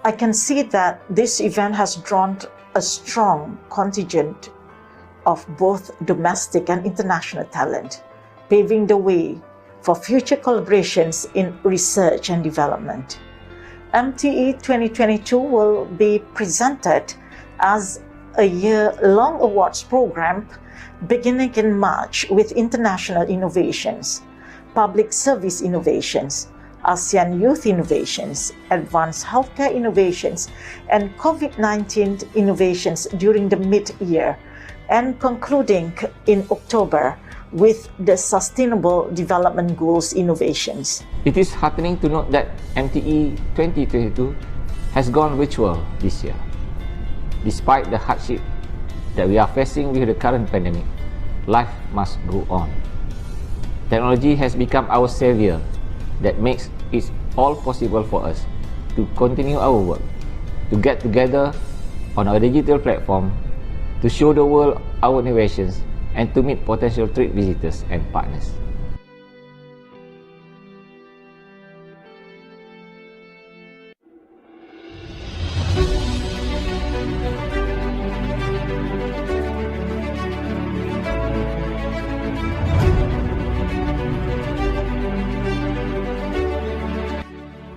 I can see that this event has drawn a strong contingent of both domestic and international talent, paving the way for future collaborations in research and development. MTE 2022 will be presented as a year-long awards program beginning in March with international innovations, public service innovations, ASEAN youth innovations, advanced healthcare innovations, and COVID-19 innovations during the mid-year, and concluding in October with the Sustainable Development Goals innovations. It is heartening to note that MTE 2022 has gone virtual this year. Despite the hardship that we are facing with the current pandemic, life must go on. Technology has become our savior that makes it all possible for us to continue our work, to get together on our digital platform, to show the world our innovations, and to meet potential trade visitors and partners.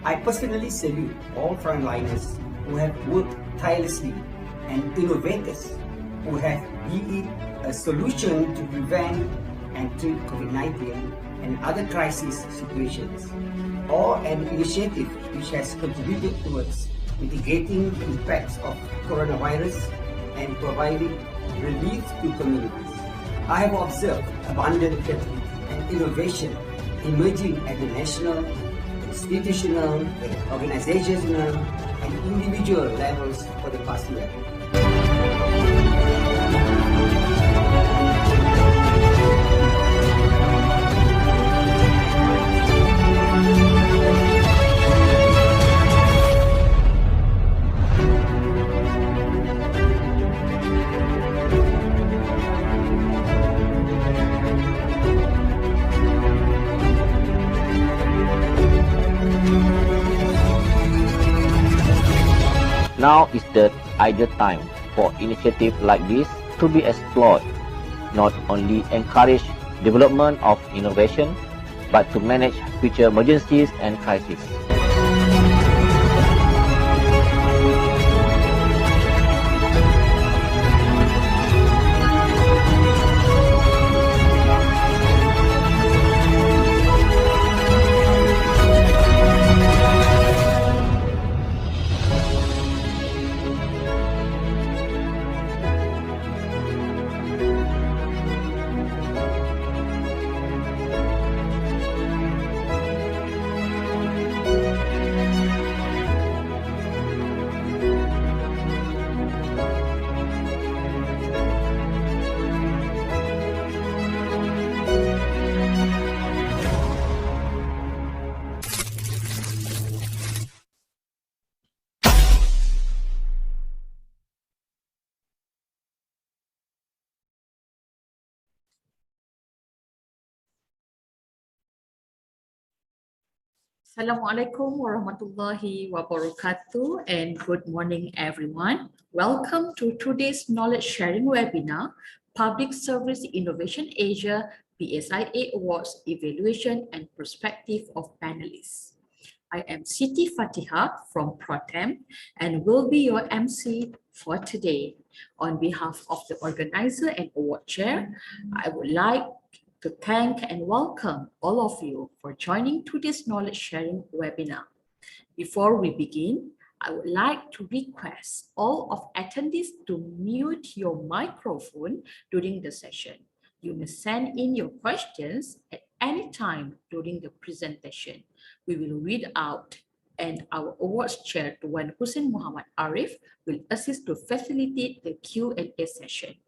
I personally salute all frontliners who have worked tirelessly and innovators who have been a solution to prevent and treat COVID-19 and other crisis situations, or an initiative which has contributed towards mitigating the impacts of coronavirus and providing relief to communities. I have observed abundant creativity and innovation emerging at the national, institutional, organizational, and individual levels for the past year. Now is the ideal time for initiatives like this to be explored, not only encourage development of innovation, but to manage future emergencies and crises. Assalamualaikum warahmatullahi wabarakatuh, and good morning everyone. Welcome to today's knowledge sharing webinar, Public Service Innovation Asia PSIA Awards Evaluation and Perspective of Panelists. I am Siti Fatiha from Protem and will be your MC for today. On behalf of the organizer and award chair, I would like to thank and welcome all of you for joining today's knowledge sharing webinar. Before we begin, I would like to request all of attendees to mute your microphone during the session. You may send in your questions at any time during the presentation. We will read out, and our awards chair, Tuan Hussein Muhammad Arif, will assist to facilitate the Q&A session.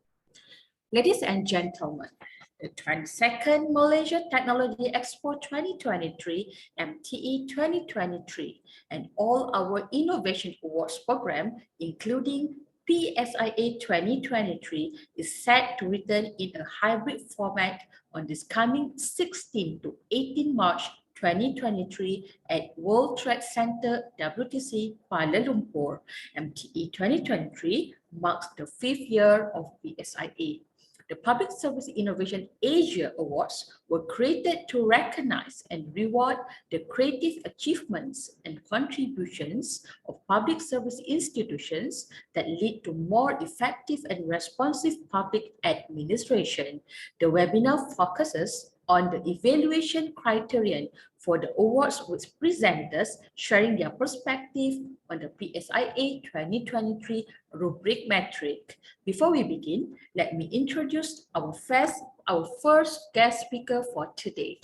Ladies and gentlemen, the 22nd Malaysia Technology Expo 2023, MTE 2023, and all our Innovation Awards program, including PSIA 2023, is set to return in a hybrid format on this coming 16 to 18 March 2023 at World Trade Center WTC Kuala Lumpur. MTE 2023 marks the 5th year of PSIA. The Public Service Innovation Asia Awards were created to recognize and reward the creative achievements and contributions of public service institutions that lead to more effective and responsive public administration. The webinar focuses on the evaluation criterion for the awards, with presenters sharing their perspective on the PSIA 2023 rubric metric. Before we begin, let me introduce our first guest speaker for today.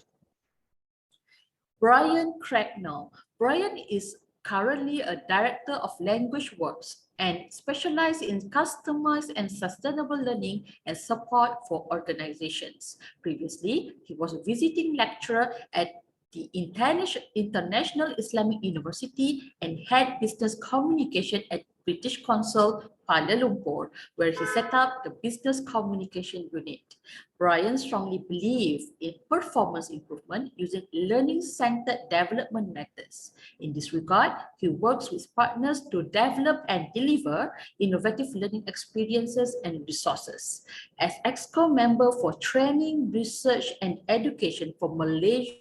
Brian Cracknell. Brian is currently a Director of Language Works and specialized in customized and sustainable learning and support for organizations. Previously, he was a visiting lecturer at the International Islamic University and had business communication at British Council, Kuala Lumpur, where he set up the Business Communication Unit. Brian strongly believes in performance improvement using learning-centered development methods. In this regard, he works with partners to develop and deliver innovative learning experiences and resources. As EXCO member for Training, Research and Education for Malaysia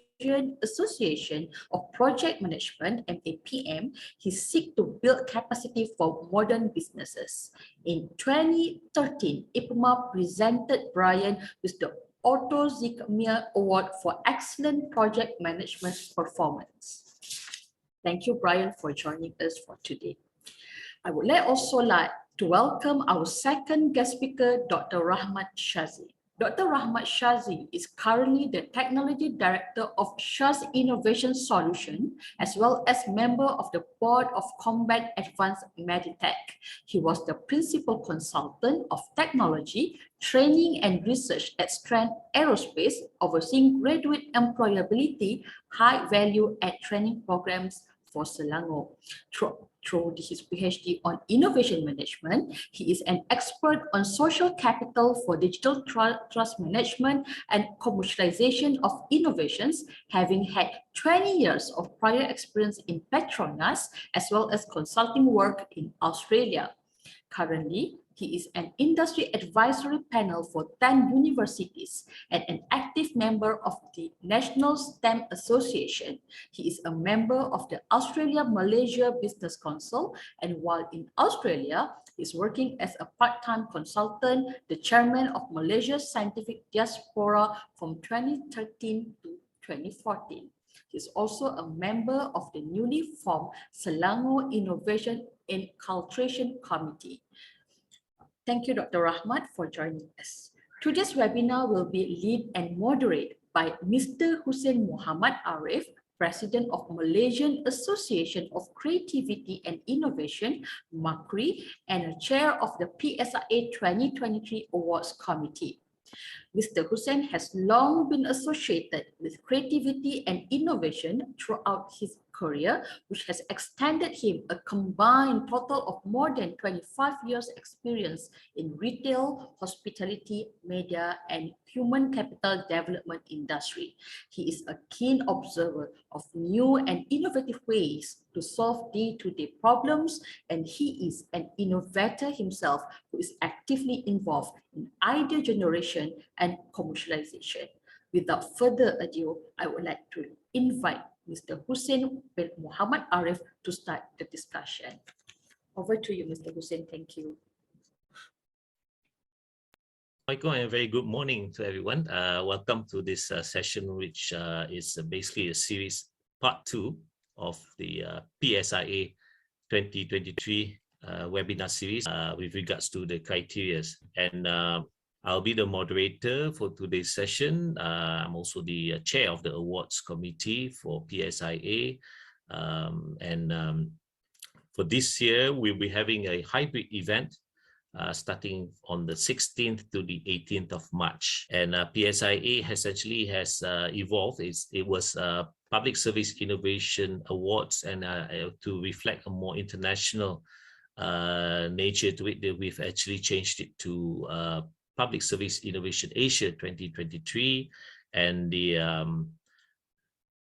Association of Project Management, MAPM, he seeks to build capacity for modern businesses. In 2013, IPMA presented Brian with the Otto Zikmir Award for Excellent Project Management Performance. Thank you, Brian, for joining us for today. I would also like to welcome our second guest speaker, Dr. Rahmat Shazi. Dr. Rahmat Shazi is currently the Technology Director of Shaz Innovation Solution, as well as member of the Board of Combat Advanced Meditech. He was the Principal Consultant of Technology, Training and Research at Strand Aerospace, overseeing graduate employability, high value add training programs for Selangor. Through his PhD on innovation management, he is an expert on social capital for digital trust management and commercialization of innovations, having had 20 years of prior experience in Petronas, as well as consulting work in Australia. Currently, he is an industry advisory panel for 10 universities and an active member of the National STEM Association. He is a member of the Australia-Malaysia Business Council, and while in Australia, he is working as a part-time consultant, the chairman of Malaysia's Scientific Diaspora from 2013 to 2014. He is also a member of the newly formed Selangor Innovation Inculturation Committee. Thank you, Dr. Rahmat, for joining us. Today's webinar will be led and moderated by Mr. Hussein Muhammad Arif, President of Malaysian Association of Creativity and Innovation, MACRI, and Chair of the PSIA 2023 Awards Committee. Mr. Hussein has long been associated with creativity and innovation throughout his career, which has extended him a combined total of more than 25 years experience in retail, hospitality, media, and human capital development industry. He is a keen observer of new and innovative ways to solve day-to-day problems, and he is an innovator himself who is actively involved in idea generation and commercialization. Without further ado, I would like to invite Mr. Hussein bin Muhammad Arif to start the discussion. Over to you, Mr. Hussein. Thank you. Michael, and a very good morning to everyone. Welcome to this session, which is basically a series part 2 of the PSIA 2023 webinar series with regards to the criteria. And I'll be the moderator for today's session. I'm also the chair of the awards committee for PSIA. For this year, we'll be having a hybrid event starting on the 16th to the 18th of March. And PSIA has evolved. It was Public Service Innovation Awards, and to reflect a more international nature to it, we've actually changed it to Public Service Innovation Asia 2023, and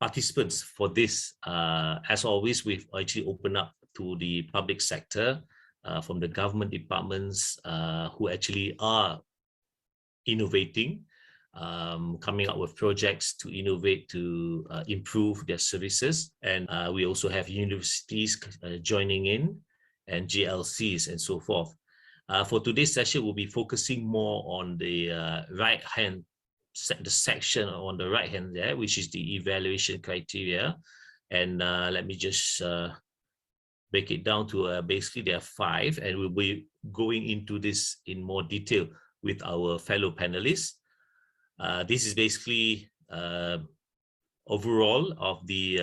participants for this. As always, we've actually opened up to the public sector, from the government departments who actually are innovating, coming up with projects to innovate, to improve their services. And we also have universities joining in, and GLCs and so forth. For today's session, we'll be focusing more on the right-hand, the section on the right-hand there, which is the evaluation criteria. And let me just break it down to basically there are 5, and we'll be going into this in more detail with our fellow panelists. This is basically overall of the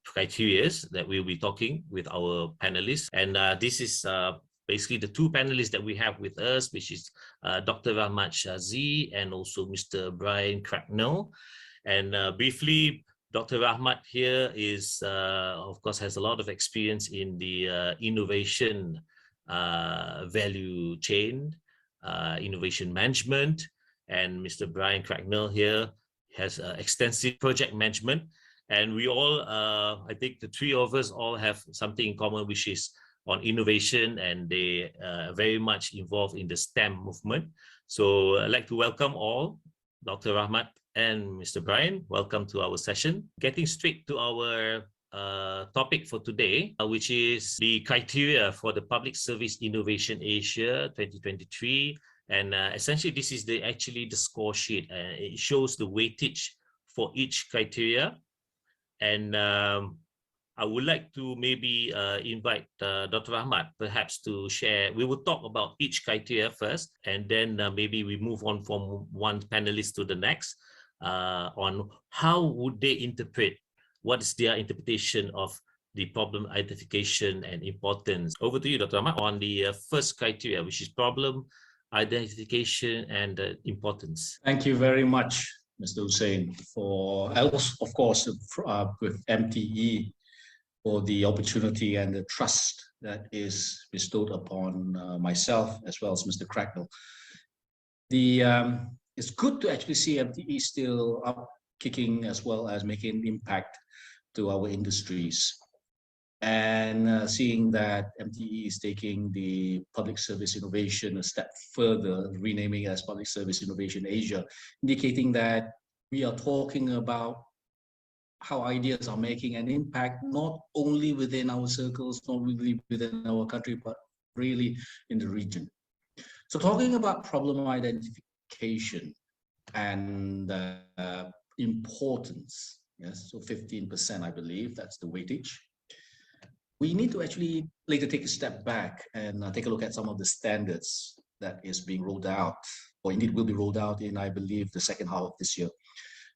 criteria that we'll be talking with our panelists. And this is basically the 2 panelists that we have with us, which is Dr. Rahmat Shazi and also Mr. Brian Cracknell. And briefly, Dr. Rahmat here is, of course, has a lot of experience in the innovation value chain, innovation management, and Mr. Brian Cracknell here has extensive project management. And we all, I think the 3 of us all have something in common, which is on innovation, and they are very much involved in the STEM movement. So I'd like to welcome all, Dr. Rahmat and Mr. Brian. Welcome to our session. Getting straight to our topic for today, which is the criteria for the Public Service Innovation Asia 2023. And essentially, this is actually the score sheet. It shows the weightage for each criteria. And I would like to maybe invite Dr. Rahmat perhaps to share. We will talk about each criteria first, and then maybe we move on from one panelist to the next on how would they interpret, what is their interpretation of the problem identification and importance. Over to you, Dr. Rahmat, on the first criteria, which is problem identification and importance. Thank you very much, Mr. Hussein, for, of course, with MTE, for the opportunity and the trust that is bestowed upon myself as well as Mr. Cracknell. It's good to actually see MTE still up, kicking, as well as making an impact to our industries. And seeing that MTE is taking the public service innovation a step further, renaming it as Public Service Innovation Asia, indicating that we are talking about how ideas are making an impact, not only within our circles, not only within our country, but really in the region. So talking about problem identification and importance, yes, so 15%, I believe, that's the weightage. We need to actually later take a step back and take a look at some of the standards that is being rolled out, or indeed will be rolled out in, I believe, the second half of this year.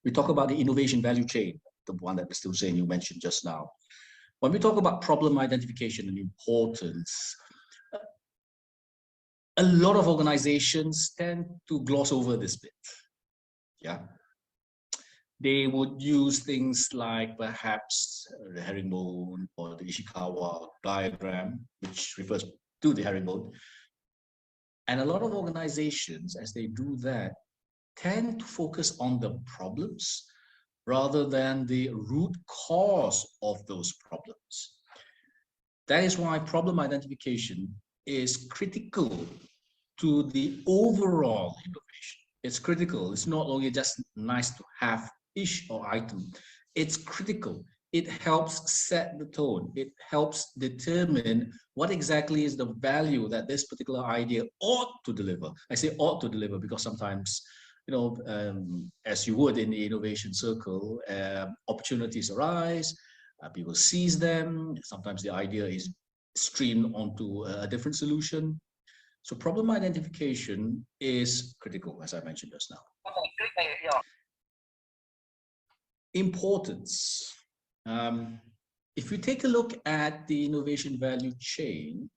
We talk about the innovation value chain, the one that Mr. Hussein, you mentioned just now. When we talk about problem identification and importance, a lot of organizations tend to gloss over this bit. Yeah. They would use things like perhaps the herringbone or the Ishikawa diagram, which refers to the herringbone. And a lot of organizations, as they do that, tend to focus on the problems rather than the root cause of those problems. That is why problem identification is critical to the overall innovation. It's critical. It's not only just nice to have ish or item. It's critical. It helps set the tone. It helps determine what exactly is the value that this particular idea ought to deliver. I say ought to deliver because sometimes, you know, as you would in the innovation circle, opportunities arise, people seize them. Sometimes the idea is streamed onto a different solution. So problem identification is critical, as I mentioned just now. Importance. If you take a look at the innovation value chain,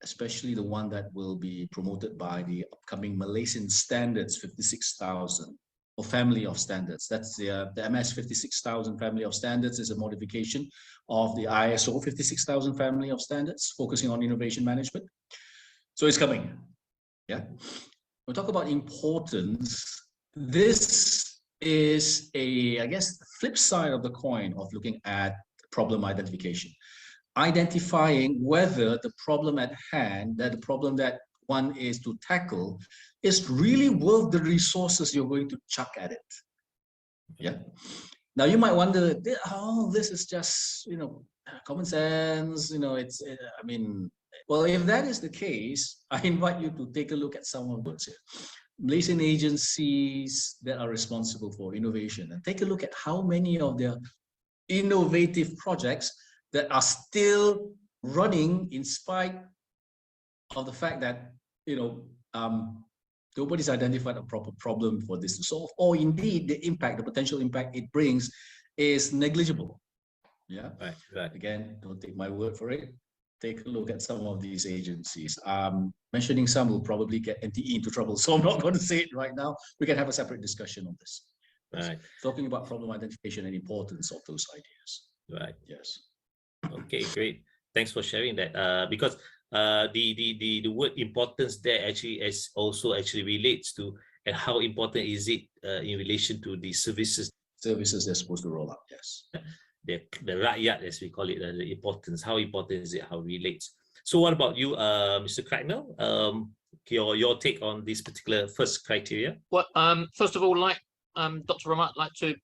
especially the one that will be promoted by the upcoming Malaysian Standards 56,000 or family of standards. That's the MS 56,000 family of standards is a modification of the ISO 56,000 family of standards, focusing on innovation management. So it's coming. Yeah. We'll talk about importance. This is I guess, the flip side of the coin of looking at problem identification. Identifying whether the problem at hand, that the problem that one is to tackle, is really worth the resources you're going to chuck at it. Yeah. Now you might wonder, oh, this is just, common sense. I mean, well, if that is the case, I invite you to take a look at some of those here. Malaysian agencies that are responsible for innovation, and take a look at how many of their innovative projects that are still running in spite of the fact that, nobody's identified a proper problem for this to solve, or indeed the potential impact it brings is negligible. Yeah. Right. Again, don't take my word for it. Take a look at some of these agencies. Mentioning some will probably get NTE into trouble, so I'm not going to say it right now. We can have a separate discussion on this. Right. Talking about problem identification and importance of those ideas. Right. Yes. Okay, great. Thanks for sharing that. Because the word importance there actually also relates to how important is it in relation to the services they're supposed to roll out. Yes. The rakyat, as we call it, the importance. How important is it? How it relates? So, what about you, Mr. Cracknell? Your take on this particular first criteria? Well, first of all, Dr. Rahmat, I'd like to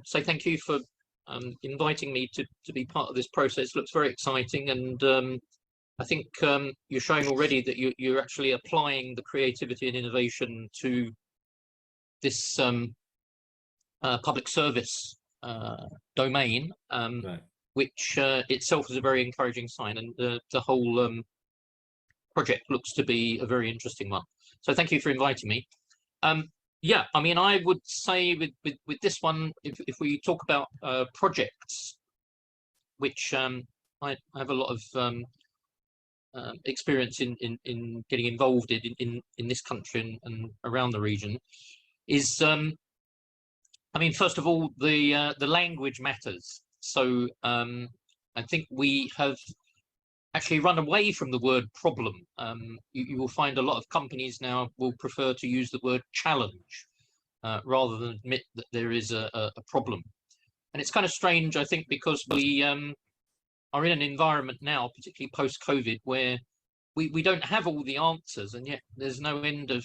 say thank you for inviting me to be part of this process. It looks very exciting, and I think you're showing already that you're actually applying the creativity and innovation to this public service domain, Right. which itself is a very encouraging sign, and the whole project looks to be a very interesting one. So thank you for inviting me. Yeah, I mean, I would say with this one, if we talk about projects, which I have a lot of experience in getting involved in this country and around the region, is I mean, first of all, the language matters. So I think we have actually run away from the word problem. You will find a lot of companies now will prefer to use the word challenge rather than admit that there is a problem. And it's kind of strange, I think, because we are in an environment now, particularly post-COVID, where we don't have all the answers, and yet there's no end of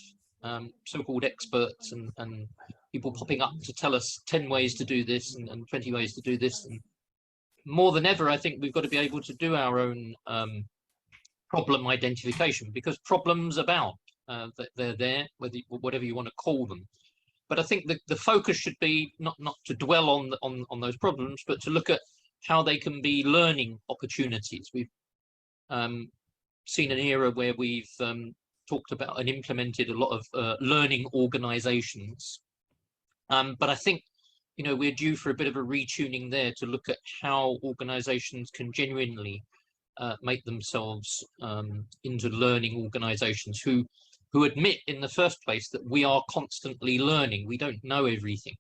so-called experts and people popping up to tell us 10 ways to do this and 20 ways to do this. And more than ever, I think we've got to be able to do our own problem identification, because problems abound. They're there, whatever you want to call them. But I think the focus should be not to dwell on those problems, but to look at how they can be learning opportunities. We've seen an era where we've talked about and implemented a lot of learning organizations. But I think, we're due for a bit of a retuning there to look at how organizations can genuinely make themselves into learning organizations who admit in the first place that we are constantly learning. We don't know everything.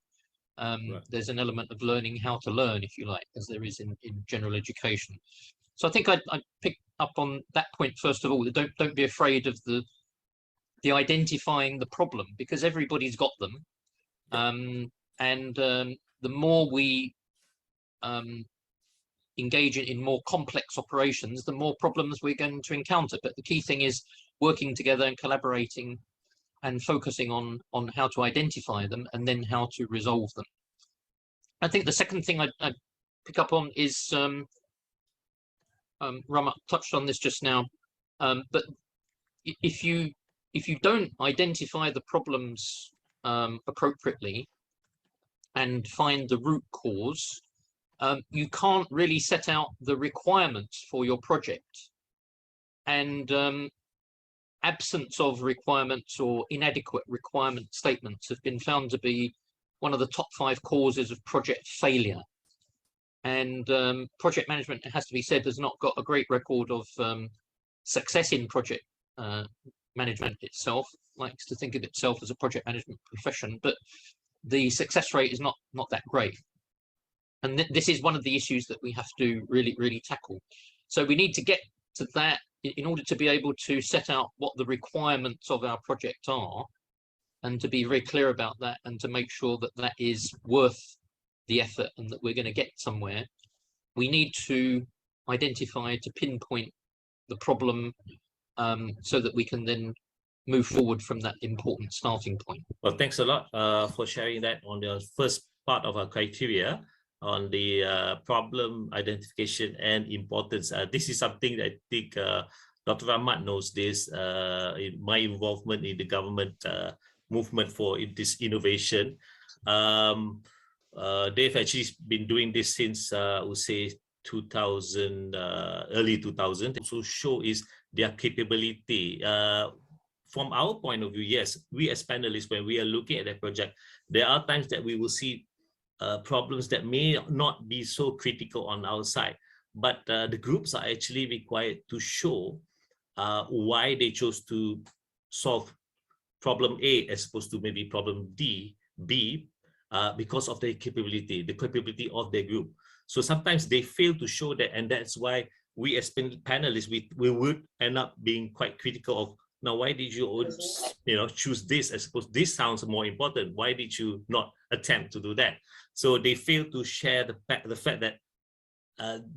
Right. There's an element of learning how to learn, if you like, as there is in general education. So I think I'd pick up on that point first of all. Don't be afraid of the identifying the problem, because everybody's got them. And the more we engage in more complex operations, the more problems we're going to encounter. But the key thing is working together and collaborating and focusing on how to identify them and then how to resolve them. I think the second thing I'd pick up on is, Rama touched on this just now, but if you don't identify the problems appropriately and find the root cause, you can't really set out the requirements for your project. And absence of requirements or inadequate requirement statements have been found to be one of the top 5 causes of project failure. And project management, it has to be said, has not got a great record of success in project management itself. Likes to think of itself as a project management profession, but the success rate is not that great. And this is one of the issues that we have to really tackle. So we need to get to that in order to be able to set out what the requirements of our project are. and to be very clear about that, and to make sure that that is worth the effort and that we're going to get somewhere, we need to identify, to pinpoint the problem, so that we can then move forward from that important starting point. Well, thanks a lot for sharing that on the first part of our criteria on the problem identification and importance. This is something that I think Dr. Ahmad knows this. In my involvement in the government movement for this innovation, they've actually been doing this since I would say 2000, early 2000. Also show is their capability. From our point of view, yes, we as panelists, when we are looking at that project, there are times that we will see problems that may not be so critical on our side, but the groups are actually required to show why they chose to solve problem A as opposed to maybe problem B, because of their capability, the capability of their group. So sometimes they fail to show that, and that's why we as panelists, we would end up being quite critical of, now, why did you choose this as opposed, this sounds more important. Why did you not attempt to do that? So they fail to share the fact that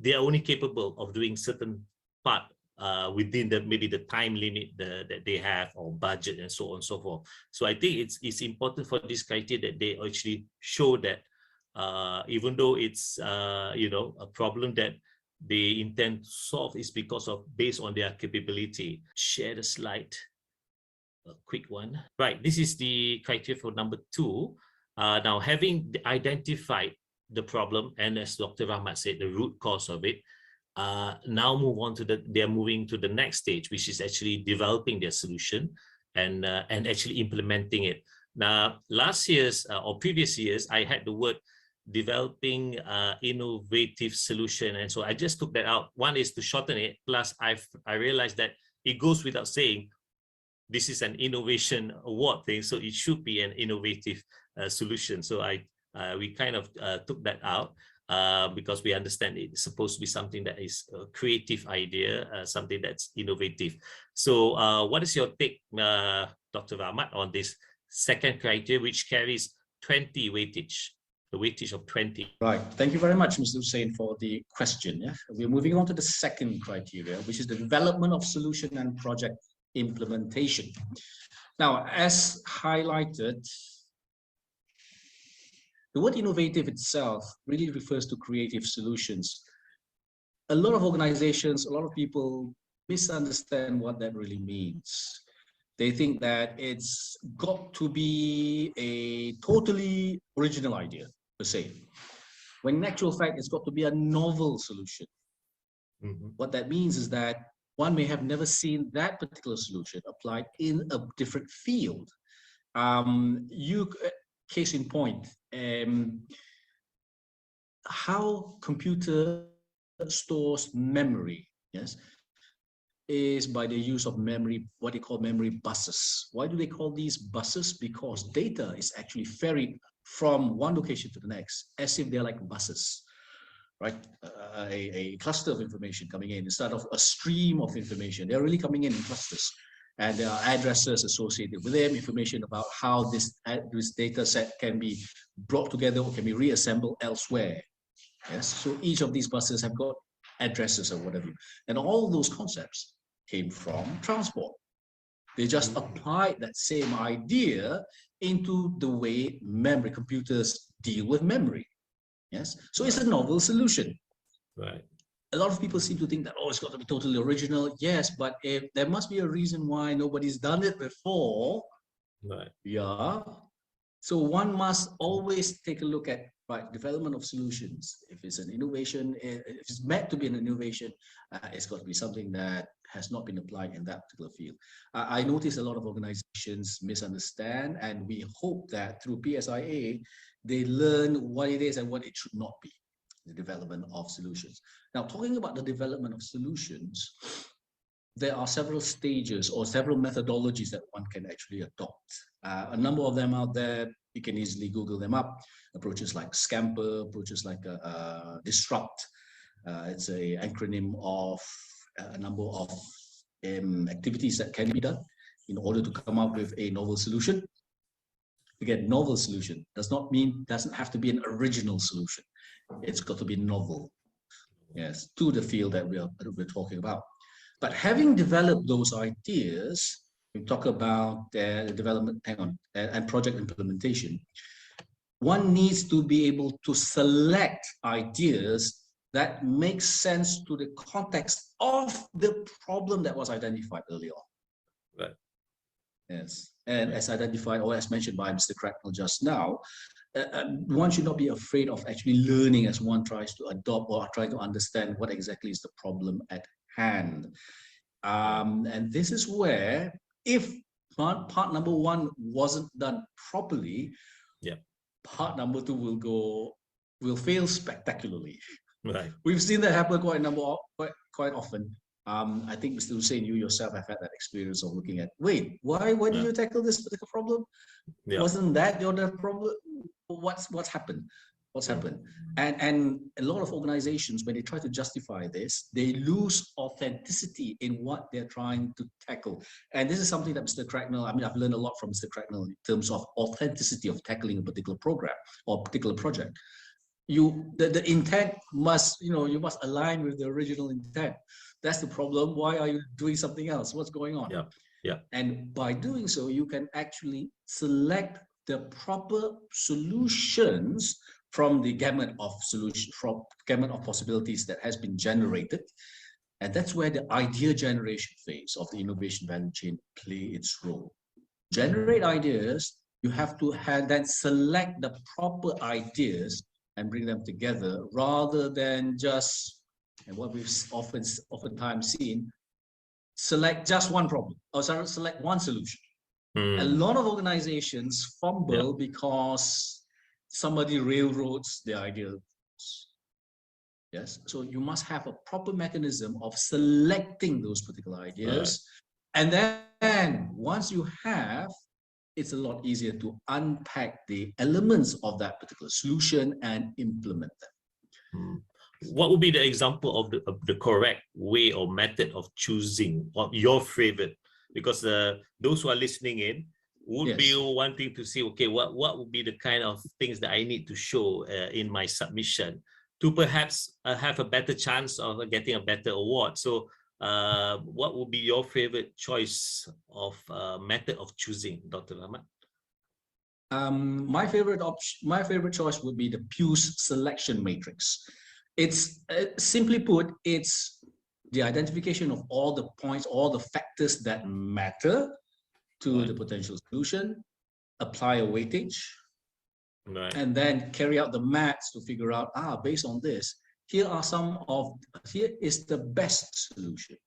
they are only capable of doing certain part within maybe the time limit that they have, or budget, and so on and so forth. So I think it's important for this criteria that they actually show that even though it's a problem that they intend to solve, is because of based on their capability. Share the slide, a quick one. Right, this is the criteria for number 2. Now, having identified the problem, and as Dr. Rahmat said, the root cause of it, now move on to they're moving to the next stage, which is actually developing their solution and actually implementing it. Now, last year's or previous years, I had the word developing innovative solution, and so I just took that out. One is to shorten it, plus I realized that it goes without saying this is an innovation award thing, so it should be an innovative solution. So we kind of took that out because we understand it's supposed to be something that is a creative idea, something that's innovative. So what is your take, Dr. Rahmat, on this second criteria, which carries 20 weightage? The weightage of 20. Right. Thank you very much, Mr. Hussain, for the question. Yeah? We're moving on to the second criteria, which is the development of solution and project implementation. Now, as highlighted, the word innovative itself really refers to creative solutions. A lot of organizations, a lot of people misunderstand what that really means. They think that it's got to be a totally original idea, per se, when in actual fact it's got to be a novel solution. What that means is that one may have never seen that particular solution applied in a different field. Case in point, how computer stores memory, yes, is by the use of memory, what they call memory buses. Why do they call these buses? Because data is actually ferried from one location to the next, as if they're like buses, right? A cluster of information coming in instead of a stream of information. They're really coming in clusters, and there are addresses associated with them, information about how this data set can be brought together or can be reassembled elsewhere. Yes, so each of these buses have got addresses or whatever, and all those concepts came from transport. They just applied that same idea into the way computers deal with memory. Yes, so it's a novel solution. Right. A lot of people seem to think that, oh, it's got to be totally original. Yes, but if there must be a reason why nobody's done it before. Right. Yeah. So one must always take a look at development of solutions. If it's an innovation, if it's meant to be an innovation, it's got to be something that has not been applied in that particular field. I notice a lot of organizations misunderstand, and we hope that through PSIA, they learn what it is and what it should not be, the development of solutions. Now, talking about the development of solutions, there are several stages or several methodologies that one can actually adopt. A number of them out there, you can easily Google them up. Approaches like Scamper, approaches like Disrupt. It's an acronym of a number of activities that can be done in order to come up with a novel solution. again, novel solution doesn't have to be an original solution. It's got to be novel, yes, to the field that we're talking about. But having developed those ideas, we talk about the development, and project implementation. One needs to be able to select ideas that make sense to the context of the problem that was identified earlier on. Right. Yes, and as identified or as mentioned by Mr. Cracknell just now, one should not be afraid of actually learning as one tries to adopt or try to understand what exactly is the problem at hand. And this is where, if part number one wasn't done properly, part number two will fail spectacularly. Right. We've seen that happen quite often. I think Mr. Hussein, you yourself have had that experience of looking at, wait, why did you tackle this particular problem? Wasn't that your problem? What's happened? What's happened? And a lot of organizations, when they try to justify this, they lose authenticity in what they're trying to tackle. And this is something that Mr. Cracknell, I mean, I've learned a lot from Mr. Cracknell in terms of authenticity of tackling a particular program or a particular project. The intent must, you must align with the original intent. That's the problem. Why are you doing something else? What's going on? Yeah. And by doing so, you can actually select the proper solutions from the gamut of possibilities that has been generated. And that's where the idea generation phase of the innovation value chain play its role. Generate ideas, you have to then select the proper ideas and bring them together, rather than just, and what we've oftentimes seen, select just one problem, or select one solution. A lot of organizations fumble because somebody railroads their ideas. Yes, so you must have a proper mechanism of selecting those particular ideas. And then once you have, it's a lot easier to unpack the elements of that particular solution and implement them. What would be the example of the correct way or method of choosing your favorite? Because those who are listening in would be wanting to see, okay, what would be the kind of things that I need to show in my submission to perhaps have a better chance of getting a better award. So what would be your favorite choice of method of choosing, Dr. Rahmat? My favorite choice would be the Pew's selection matrix. It's simply put, it's the identification of all the points, all the factors that matter to the potential solution, apply a weightage, and then carry out the maths to figure out, based on this, here is the best solution.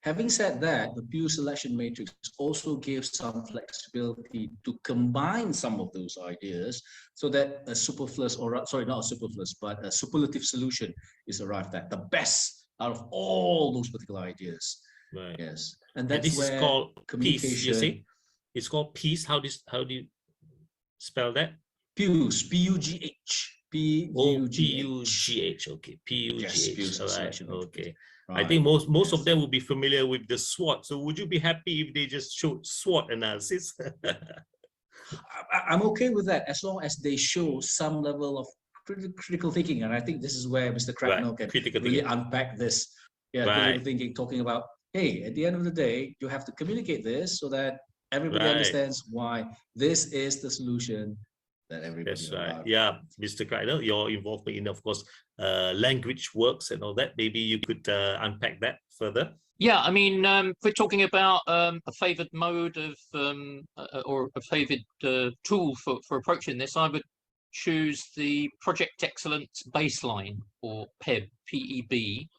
Having said that, the Pew selection matrix also gives some flexibility to combine some of those ideas so that a superfluous, or sorry, not a superfluous, but a superlative solution is arrived at, the best out of all those particular ideas. Right. Yes. And that's this where is called communication. PEACE, you say? It's called PEACE. How do you spell that? Pews, P-U-G-H. P-U-G-H. Okay, P-U-G-H. Yes, All right. Okay. Right. I think most of them will be familiar with the SWOT. So would you be happy if they just showed SWOT analysis? I'm okay with that, as long as they show some level of critical thinking. And I think this is where Mr. Cracknell can really unpack this. Yeah, critical thinking, talking about, hey, at the end of the day, you have to communicate this so that everybody understands why this is the solution that everybody. That's right. Yeah, Mr. Cracknell, your involvement in, of course, language works and all that. Maybe you could unpack that further. Yeah, I mean, if we're talking about a favoured mode of or a favoured tool for approaching this, I would choose the Project Excellence Baseline, or PEB, P-E-B,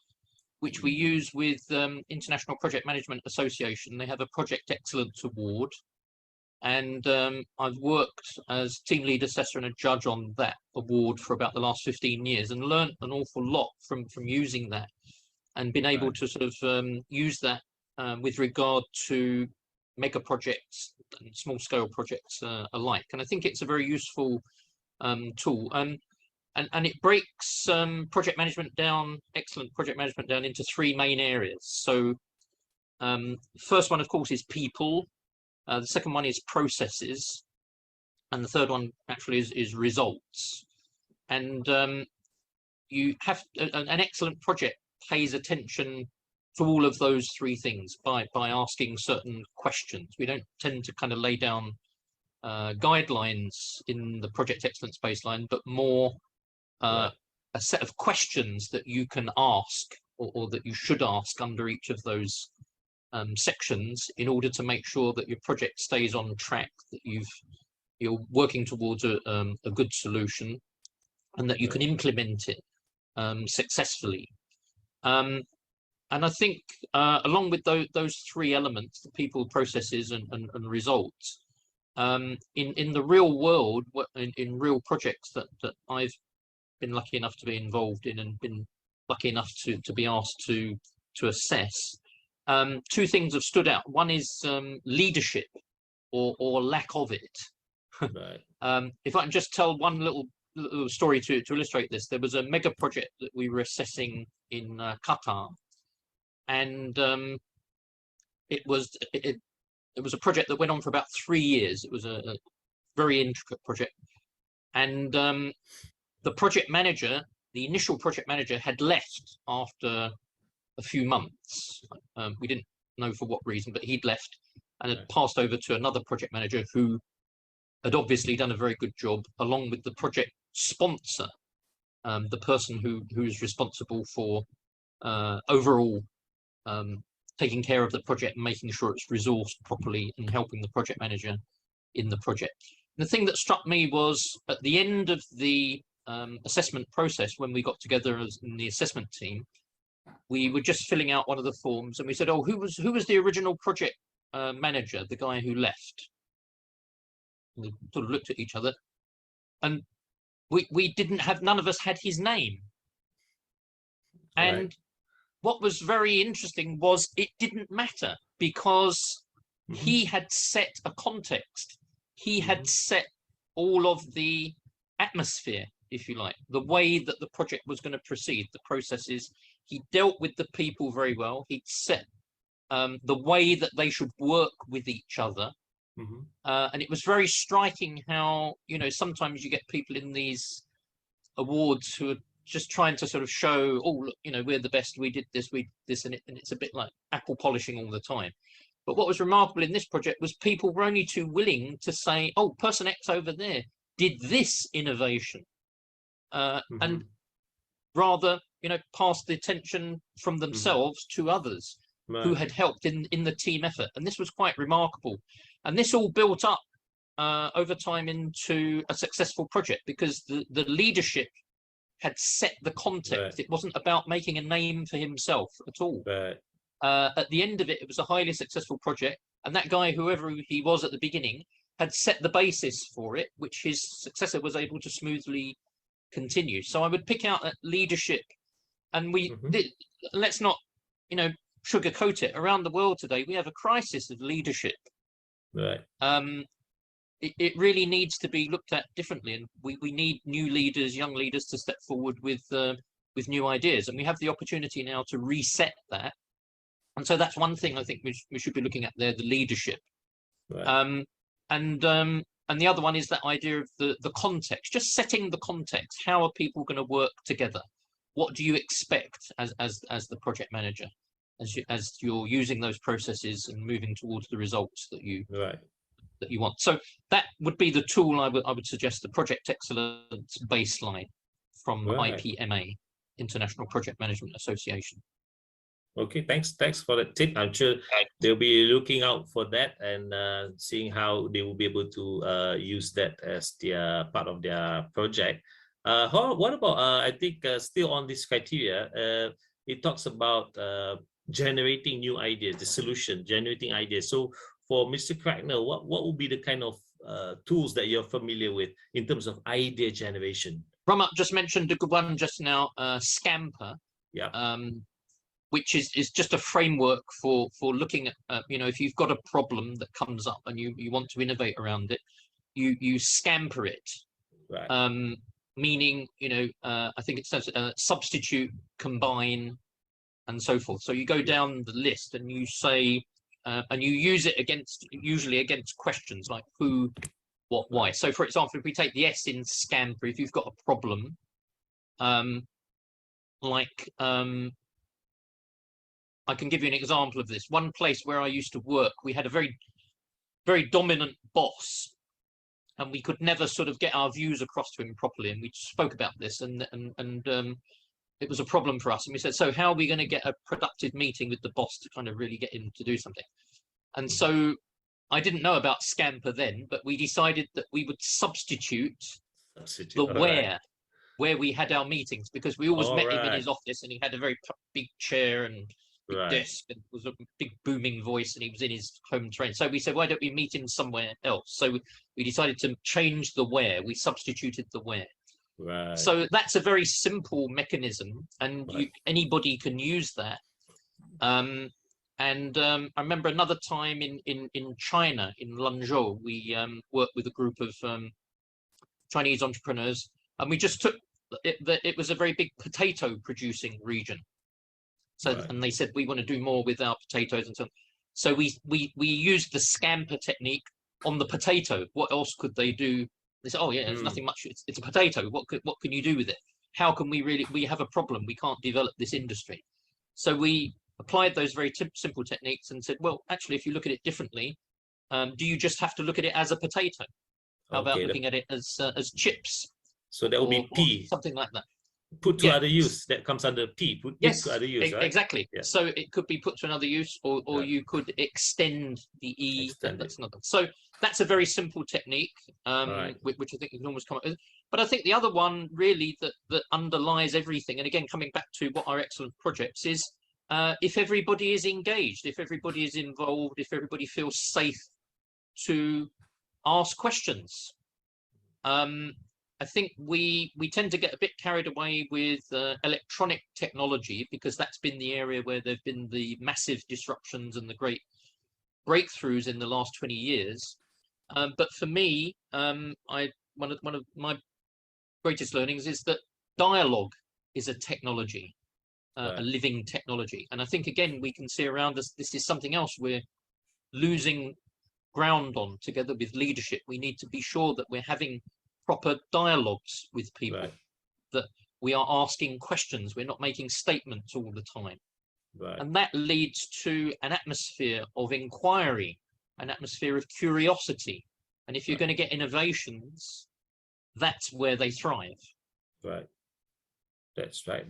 which we use with International Project Management Association. They have a Project Excellence Award. And I've worked as team lead, assessor and a judge on that award for about the last 15 years and learned an awful lot from using that, and been able to sort of use that with regard to mega projects and small scale projects alike. And I think it's a very useful tool. And it breaks project management down, excellent project management down, into three main areas. So first one, of course, is people. The second one is processes, and the third one actually is results. And you have an excellent project pays attention to all of those three things by asking certain questions. We don't tend to kind of lay down guidelines in the project excellence baseline, but more a set of questions that you can ask or that you should ask under each of those sections in order to make sure that your project stays on track, that you're working towards a good solution, and that you can implement it successfully. And I think along with those three elements, the people, processes, and results, in the real world, in real projects that I've been lucky enough to be involved in and been lucky enough to be asked to assess, two things have stood out. One is leadership or lack of it. Right. If I can just tell one little story to illustrate this, there was a mega project that we were assessing in Qatar, and it was a project that went on for about 3 years. It was a very intricate project, and the project manager, the initial project manager, had left after a few months. We didn't know for what reason, but he'd left and had passed over to another project manager who had obviously done a very good job, along with the project sponsor, the person who's responsible for overall taking care of the project and making sure it's resourced properly and helping the project manager in the project. And the thing that struck me was at the end of the assessment process, when we got together as in the assessment team, we were just filling out one of the forms, and we said, "Oh, who was the original project manager, the guy who left?" And we sort of looked at each other, and we didn't have, none of us had his name. And what was very interesting was it didn't matter, because he had set a context. He had set all of the atmosphere, if you like, the way that the project was going to proceed, the processes. He dealt with the people very well. He'd set the way that they should work with each other. And it was very striking how, sometimes you get people in these awards who are just trying to sort of show, oh, look, we're the best, we did this, and it's a bit like apple polishing all the time. But what was remarkable in this project was people were only too willing to say, oh, person X over there did this innovation, and rather, pass the attention from themselves to others who had helped in the team effort. And this was quite remarkable. And this all built up over time into a successful project, because the leadership had set the context. It wasn't about making a name for himself at all. At the end of it, it was a highly successful project. And that guy, whoever he was at the beginning, had set the basis for it, which his successor was able to smoothly continue. So I would pick out that leadership. And let's not, sugarcoat it. Around the world today, we have a crisis of leadership. It really needs to be looked at differently, and we need new leaders, young leaders, to step forward with new ideas, and we have the opportunity now to reset that. And so that's one thing I think we should be looking at there, the leadership. And the other one is that idea of the context, just setting the context. How are people going to work together? What do you expect as the project manager, as you're using those processes and moving towards the results that you want? So that would be the tool I would suggest, the Project Excellence Baseline from IPMA, International Project Management Association. Okay, thanks for that tip. I'm sure they'll be looking out for that and seeing how they will be able to use that as their part of their project. What about, I think still on this criteria, it talks about generating new ideas, the solution, generating ideas. So for Mr. Cracknell, what would be the kind of tools that you're familiar with in terms of idea generation? Ramat just mentioned a good one just now, Scamper. Which is just a framework for looking at, if you've got a problem that comes up and you want to innovate around it, you scamper it. Meaning, I think it says substitute, combine, and so forth. So you go down the list and you say, and you use it usually against questions like who why. So for example, if we take the S in Scamper, if you've got a problem, I can give you an example of this. One place where I used to work, we had a very, very dominant boss, and we could never sort of get our views across to him properly. And we spoke about this, and it was a problem for us. And we said, so how are we going to get a productive meeting with the boss to kind of really get him to do something? And so I didn't know about Scamper then, but we decided that we would substitute the where we had our meetings, because we always met him in his office, and he had a very big chair and big desk, and it was a big booming voice, and he was in his home train. So we said, why don't we meet him somewhere else? So we decided to change the where. We substituted the where. Right. So that's a very simple mechanism, and anybody can use that. I remember another time in China, in Lanzhou, we worked with a group of Chinese entrepreneurs, and we just took it was a very big potato producing region. So and they said, we want to do more with our potatoes and so on. So we used the Scamper technique on the potato. What else could they do? They said, oh yeah, there's nothing much. It's a potato. What can you do with it? How can we have a problem? We can't develop this industry. So we applied those very simple techniques and said, well, actually, if you look at it differently, do you just have to look at it as a potato? How about looking at it as chips? So that would be P. Something like that. Put to other use. That comes under P. Put to other use, right? Exactly. Yeah. So it could be put to another use, or you could extend the E. That's another. So that's a very simple technique, which I think you can almost come up with. But I think the other one really that underlies everything, and again, coming back to what our excellent projects is, if everybody is engaged, if everybody is involved, if everybody feels safe to ask questions. I think we tend to get a bit carried away with electronic technology, because that's been the area where there've been the massive disruptions and the great breakthroughs in the last 20 years. But for me, one of my greatest learnings is that dialogue is a technology, a living technology. And I think, again, we can see around us, this is something else we're losing ground on together with leadership. We need to be sure that we're having proper dialogues with people, that we are asking questions, we're not making statements all the time. And that leads to an atmosphere of inquiry, an atmosphere of curiosity. And if you're going to get innovations, that's where they thrive. That's right.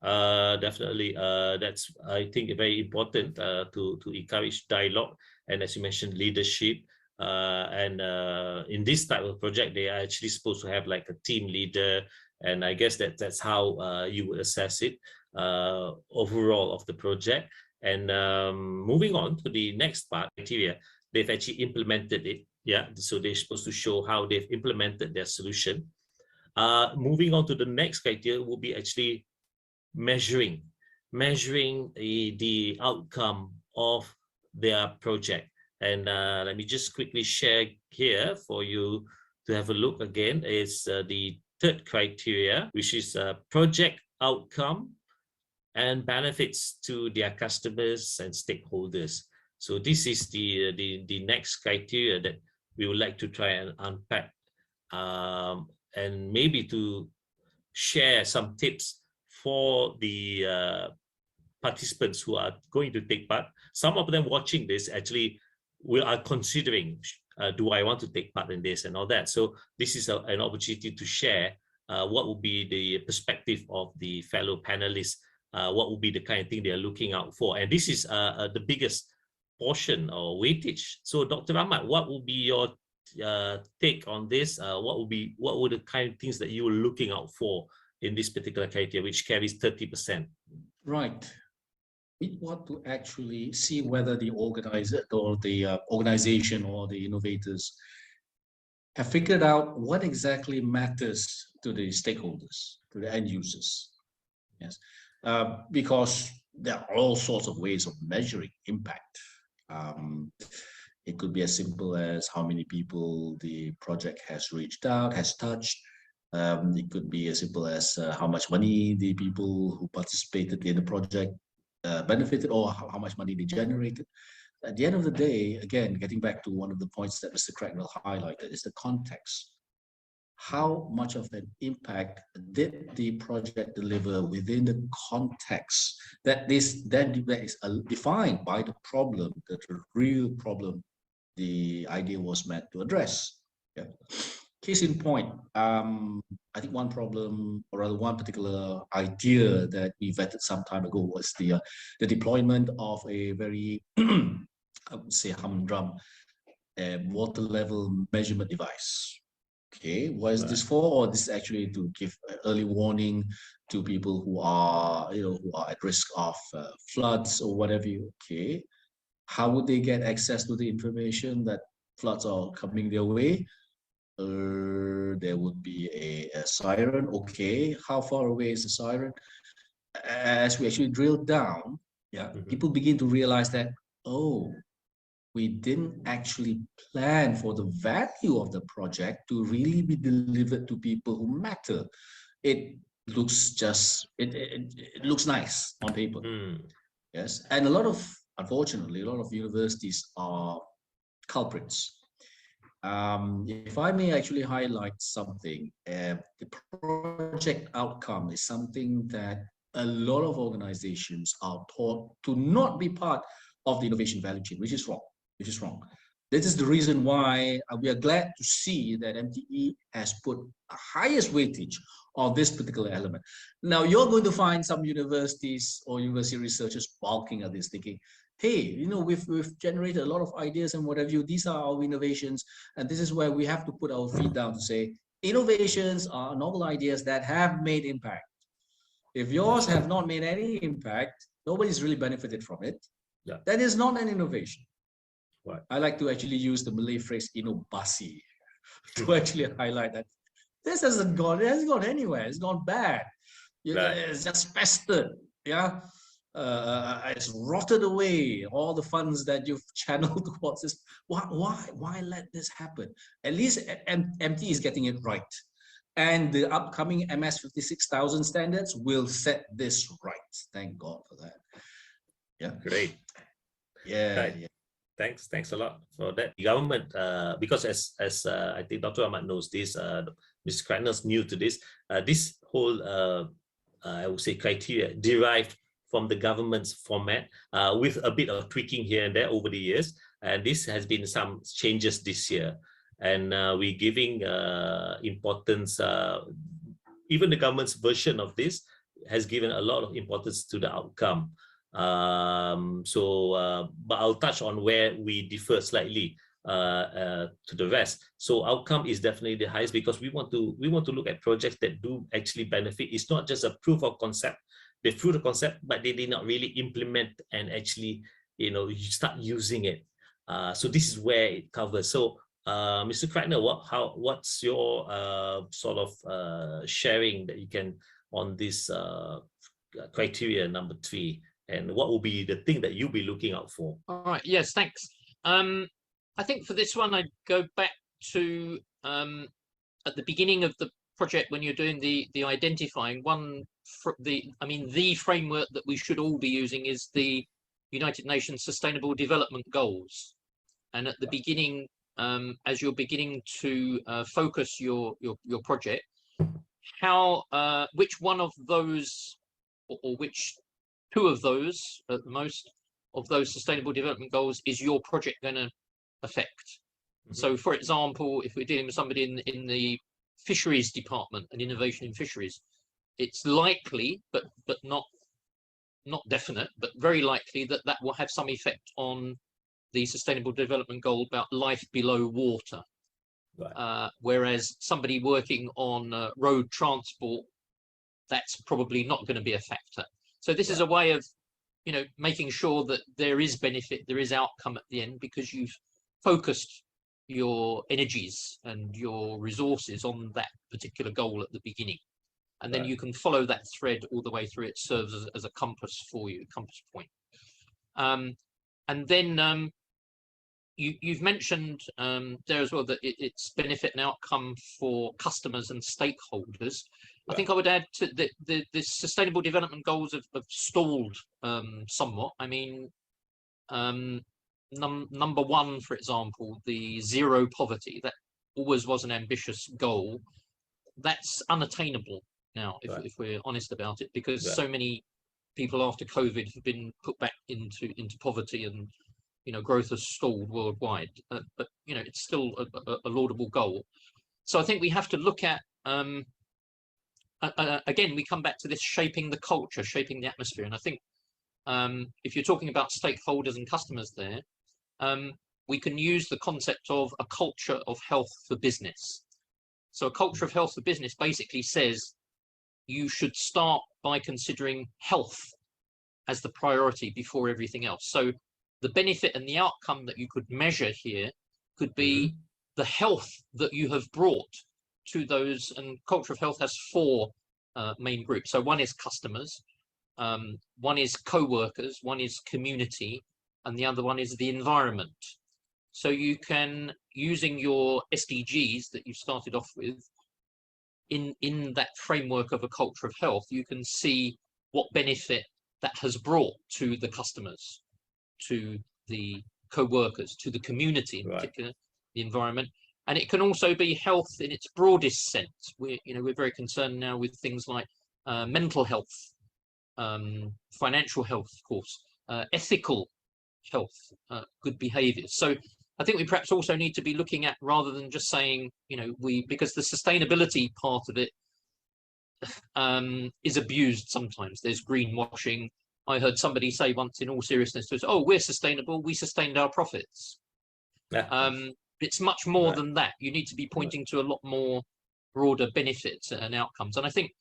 Definitely, that's, I think, very important to encourage dialogue, and as you mentioned, leadership. In this type of project, they are actually supposed to have like a team leader, and I guess that's how you would assess it overall of the project. And moving on to the next part, criteria, they've actually implemented it. So they're supposed to show how they've implemented their solution. Moving on to the next criteria will be actually measuring the outcome of their project. And let me just quickly share here for you to have a look again. It's the third criteria, which is project outcome and benefits to their customers and stakeholders. So this is the next criteria that we would like to try and unpack, and maybe to share some tips for the participants who are going to take part. Some of them watching this actually are considering, do I want to take part in this and all that? So this is an opportunity to share what will be the perspective of the fellow panelists, what will be the kind of thing they're looking out for. And this is the biggest portion or weightage. So Dr. Ahmad, what will be your take on this? What were the kind of things that you were looking out for in this particular criteria, which carries 30%? Right. We want to actually see whether the organizer or the organization or the innovators have figured out what exactly matters to the stakeholders, to the end users. Yes, because there are all sorts of ways of measuring impact. It could be as simple as how many people the project has reached out, has touched. It could be as simple as how much money the people who participated in the project benefited, or how much money they generated. at the end of the day, again, getting back to one of the points that Mr. Cracknell highlighted, is the context. How much of an impact did the project deliver within the context that is defined by the problem, the real problem the idea was meant to address? Yeah. Case in point, I think one problem, or rather one particular idea that we vetted some time ago was the deployment of a very, I would say, humdrum water level measurement device. Okay, what is this for? Or this is actually to give early warning to people who are, who are at risk of floods or whatever. Okay, how would they get access to the information that floods are coming their way? There would be a siren. Okay, how far away is the siren? As we actually drill down, people begin to realize that, oh, we didn't actually plan for the value of the project to really be delivered to people who matter. It looks it looks nice on paper. Yes, and unfortunately, a lot of universities are culprits. If I may actually highlight something, the project outcome is something that a lot of organizations are taught to not be part of the innovation value chain, which is wrong. This is the reason why we are glad to see that MTE has put a highest weightage on this particular element. Now, you're going to find some universities or university researchers balking at this, thinking, hey, we've generated a lot of ideas and whatever these are our innovations, and this is where we have to put our feet down to say, innovations are novel ideas that have made impact. If yours have not made any impact, nobody's really benefited from it. Yeah. That is not an innovation. Right. I like to actually use the Malay phrase "inovasi" to actually highlight that this hasn't gone anywhere. It's gone bad. It's just festered. Yeah, it's rotted away. All the funds that you've channeled towards this. Why let this happen? At least MT is getting it right, and the upcoming MS 56,000 standards will set this right. Thank God for that. Yeah. Great. Yeah. Right. Yeah. Thanks a lot for that. The government, because as I think Dr. Ahmad knows this, Mr. Cracknell's new to this. This whole, I would say, criteria derived from the government's format, with a bit of tweaking here and there over the years. And this has been some changes this year, and we're giving importance. Even the government's version of this has given a lot of importance to the outcome. But I'll touch on where we differ slightly to the rest. So outcome is definitely the highest, because we want to look at projects that do actually benefit. It's not just a proof of concept. They prove the concept, but they did not really implement and actually, you start using it. So this is where it covers. So Mr. Cracknell, what's your sort of sharing that you can on this criteria number 3? And what will be the thing that you'll be looking out for? All right. Yes, thanks. I think for this one, I'd go back to at the beginning of the project when you're doing the identifying the framework that we should all be using is the United Nations Sustainable Development Goals. And at the beginning, as you're beginning to focus your project, which one of those or which 2 of those at the most of those sustainable development goals is your project going to affect? So for example, if we're dealing with somebody in the fisheries department and innovation in fisheries, it's likely, but not definite, but very likely that will have some effect on the sustainable development goal about life below water. Right. Whereas somebody working on road transport, that's probably not going to be a factor. So this is a way of, making sure that there is benefit, there is outcome at the end, because you've focused your energies and your resources on that particular goal at the beginning. And then you can follow that thread all the way through. It serves as a compass for you, a compass point. And then you've mentioned there as well that it's benefit and outcome for customers and stakeholders. I think I would add to the sustainable development goals have stalled somewhat. I mean, number one, for example, the zero poverty, that always was an ambitious goal. That's unattainable now, if we're honest about it, because so many people after COVID have been put back into poverty, and growth has stalled worldwide. But it's still a laudable goal. So I think we have to look at again, we come back to this shaping the culture, shaping the atmosphere, and I think if you're talking about stakeholders and customers there, we can use the concept of a culture of health for business. So a culture of health for business basically says you should start by considering health as the priority before everything else. So the benefit and the outcome that you could measure here could be the health that you have brought to those, and culture of health has four main groups. So one is customers, one is co-workers, one is community, and the other one is the environment. So you can, using your SDGs that you started off with, in that framework of a culture of health, you can see what benefit that has brought to the customers, to the co-workers, to the community in particular, the environment. And it can also be health in its broadest sense. We're very concerned now with things like mental health, financial health, of course, ethical health, good behavior. So I think we perhaps also need to be looking at, rather than just saying, because the sustainability part of it is abused sometimes. There's greenwashing. I heard somebody say once, in all seriousness, "Oh, we're sustainable. We sustained our profits." It's much more than that. You need to be pointing to a lot more broader benefits and outcomes. And I think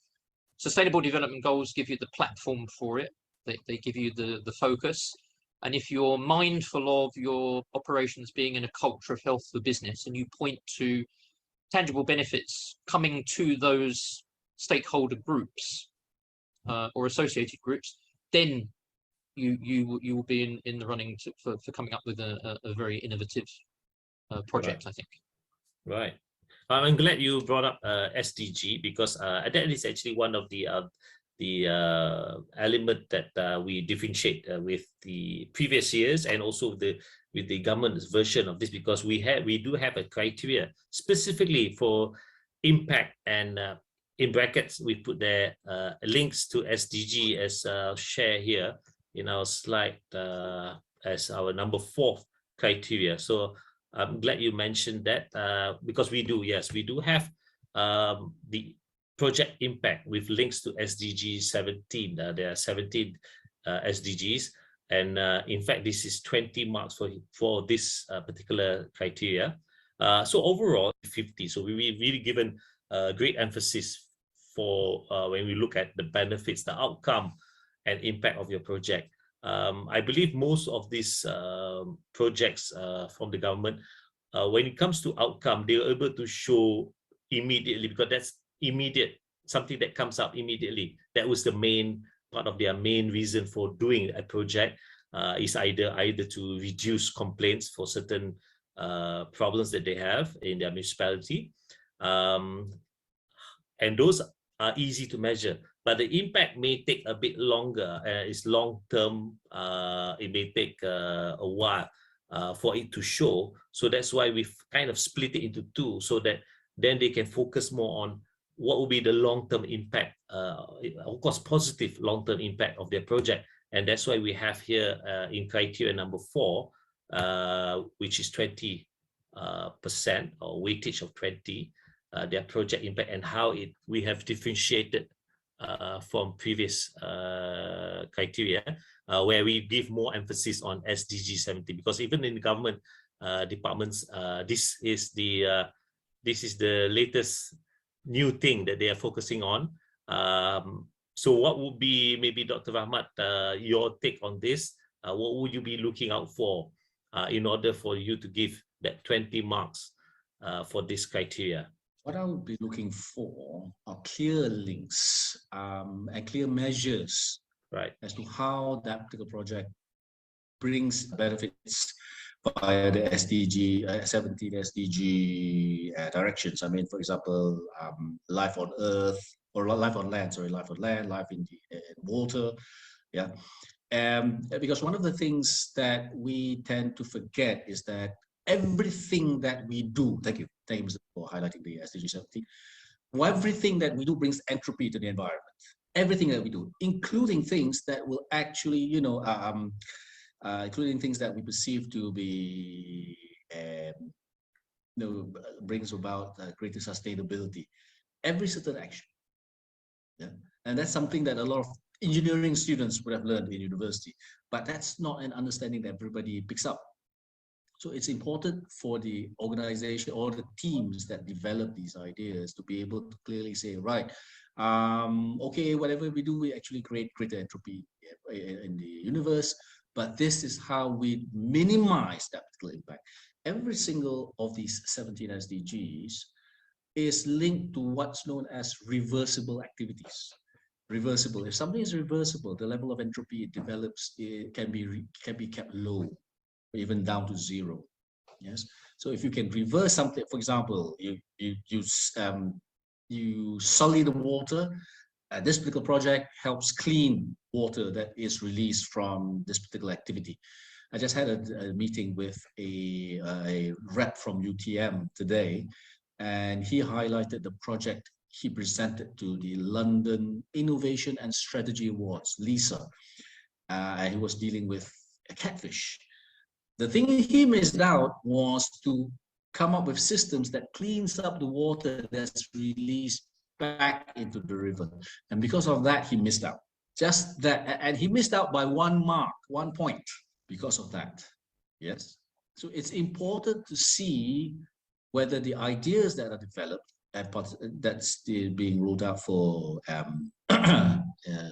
Sustainable Development Goals give you the platform for it. They give you the focus. And if you're mindful of your operations being in a culture of health for business, and you point to tangible benefits coming to those stakeholder groups or associated groups, then you will be in the running for coming up with a very innovative project, I think. Right. I'm glad you brought up SDG, because that is actually one of the element that we differentiate with the previous years, and also with the government's version of this, because we do have a criteria specifically for impact, and in brackets we put there links to SDG as shared here in our slide as our number 4 criteria. So I'm glad you mentioned that, because we do have the project impact with links to SDG 17. There are 17 SDGs, and in fact this is 20 marks for this particular criteria. So overall 50. So we really given great emphasis for when we look at the benefits, the outcome and impact of your project. I believe most of these projects from the government, when it comes to outcome, they are able to show immediately, because that's immediate, something that comes up immediately. That was the main part of their main reason for doing a project, is either to reduce complaints for certain problems that they have in their municipality, and those are easy to measure. But the impact may take a bit longer. It's long term. It may take a while for it to show. So that's why we've kind of split it into 2, so that then they can focus more on what will be the long-term impact, of course, positive long-term impact of their project. And that's why we have here in criteria number 4, which is 20% or weightage of 20, their project impact, and how we have differentiated from previous criteria, where we give more emphasis on SDG 17, because even in the government departments, this is the latest new thing that they are focusing on. So what would be, maybe Dr. Rahmat, your take on this? What would you be looking out for in order for you to give that 20 marks for this criteria? What I would be looking for are clear links and clear measures, right, as to how that particular project brings benefits via the SDG 17 SDG directions. I mean, for example, life on earth, or life on land, sorry, life on land, life in water, yeah, Because one of the things that we tend to forget is that everything that we do, thank you, Mr. for highlighting the SDG 17, everything that we do brings entropy to the environment. Everything that we do, including things that will actually, including things that we perceive to be, brings about greater sustainability. Every certain action, yeah, and that's something that a lot of engineering students would have learned in university, but that's not an understanding that everybody picks up. So it's important for the organization or the teams that develop these ideas to be able to clearly say, right, okay, whatever we do, we actually create greater entropy in the universe, but this is how we minimize that particular impact. Every single of these 17 SDGs is linked to what's known as reversible activities. Reversible. If something is reversible, the level of entropy it develops can be kept low, even down to zero. Yes. So if you can reverse something, for example, you sully the water. This particular project helps clean water that is released from this particular activity. I just had a meeting with a rep from UTM today, and he highlighted the project he presented to the London Innovation and Strategy Awards, LISA. He was dealing with a catfish. The thing he missed out was to come up with systems that cleans up the water that's released back into the river. And because of that, he missed out. Just that, and he missed out by 1 mark, 1 point because of that. Yes. So it's important to see whether the ideas that are developed that's still being rolled out for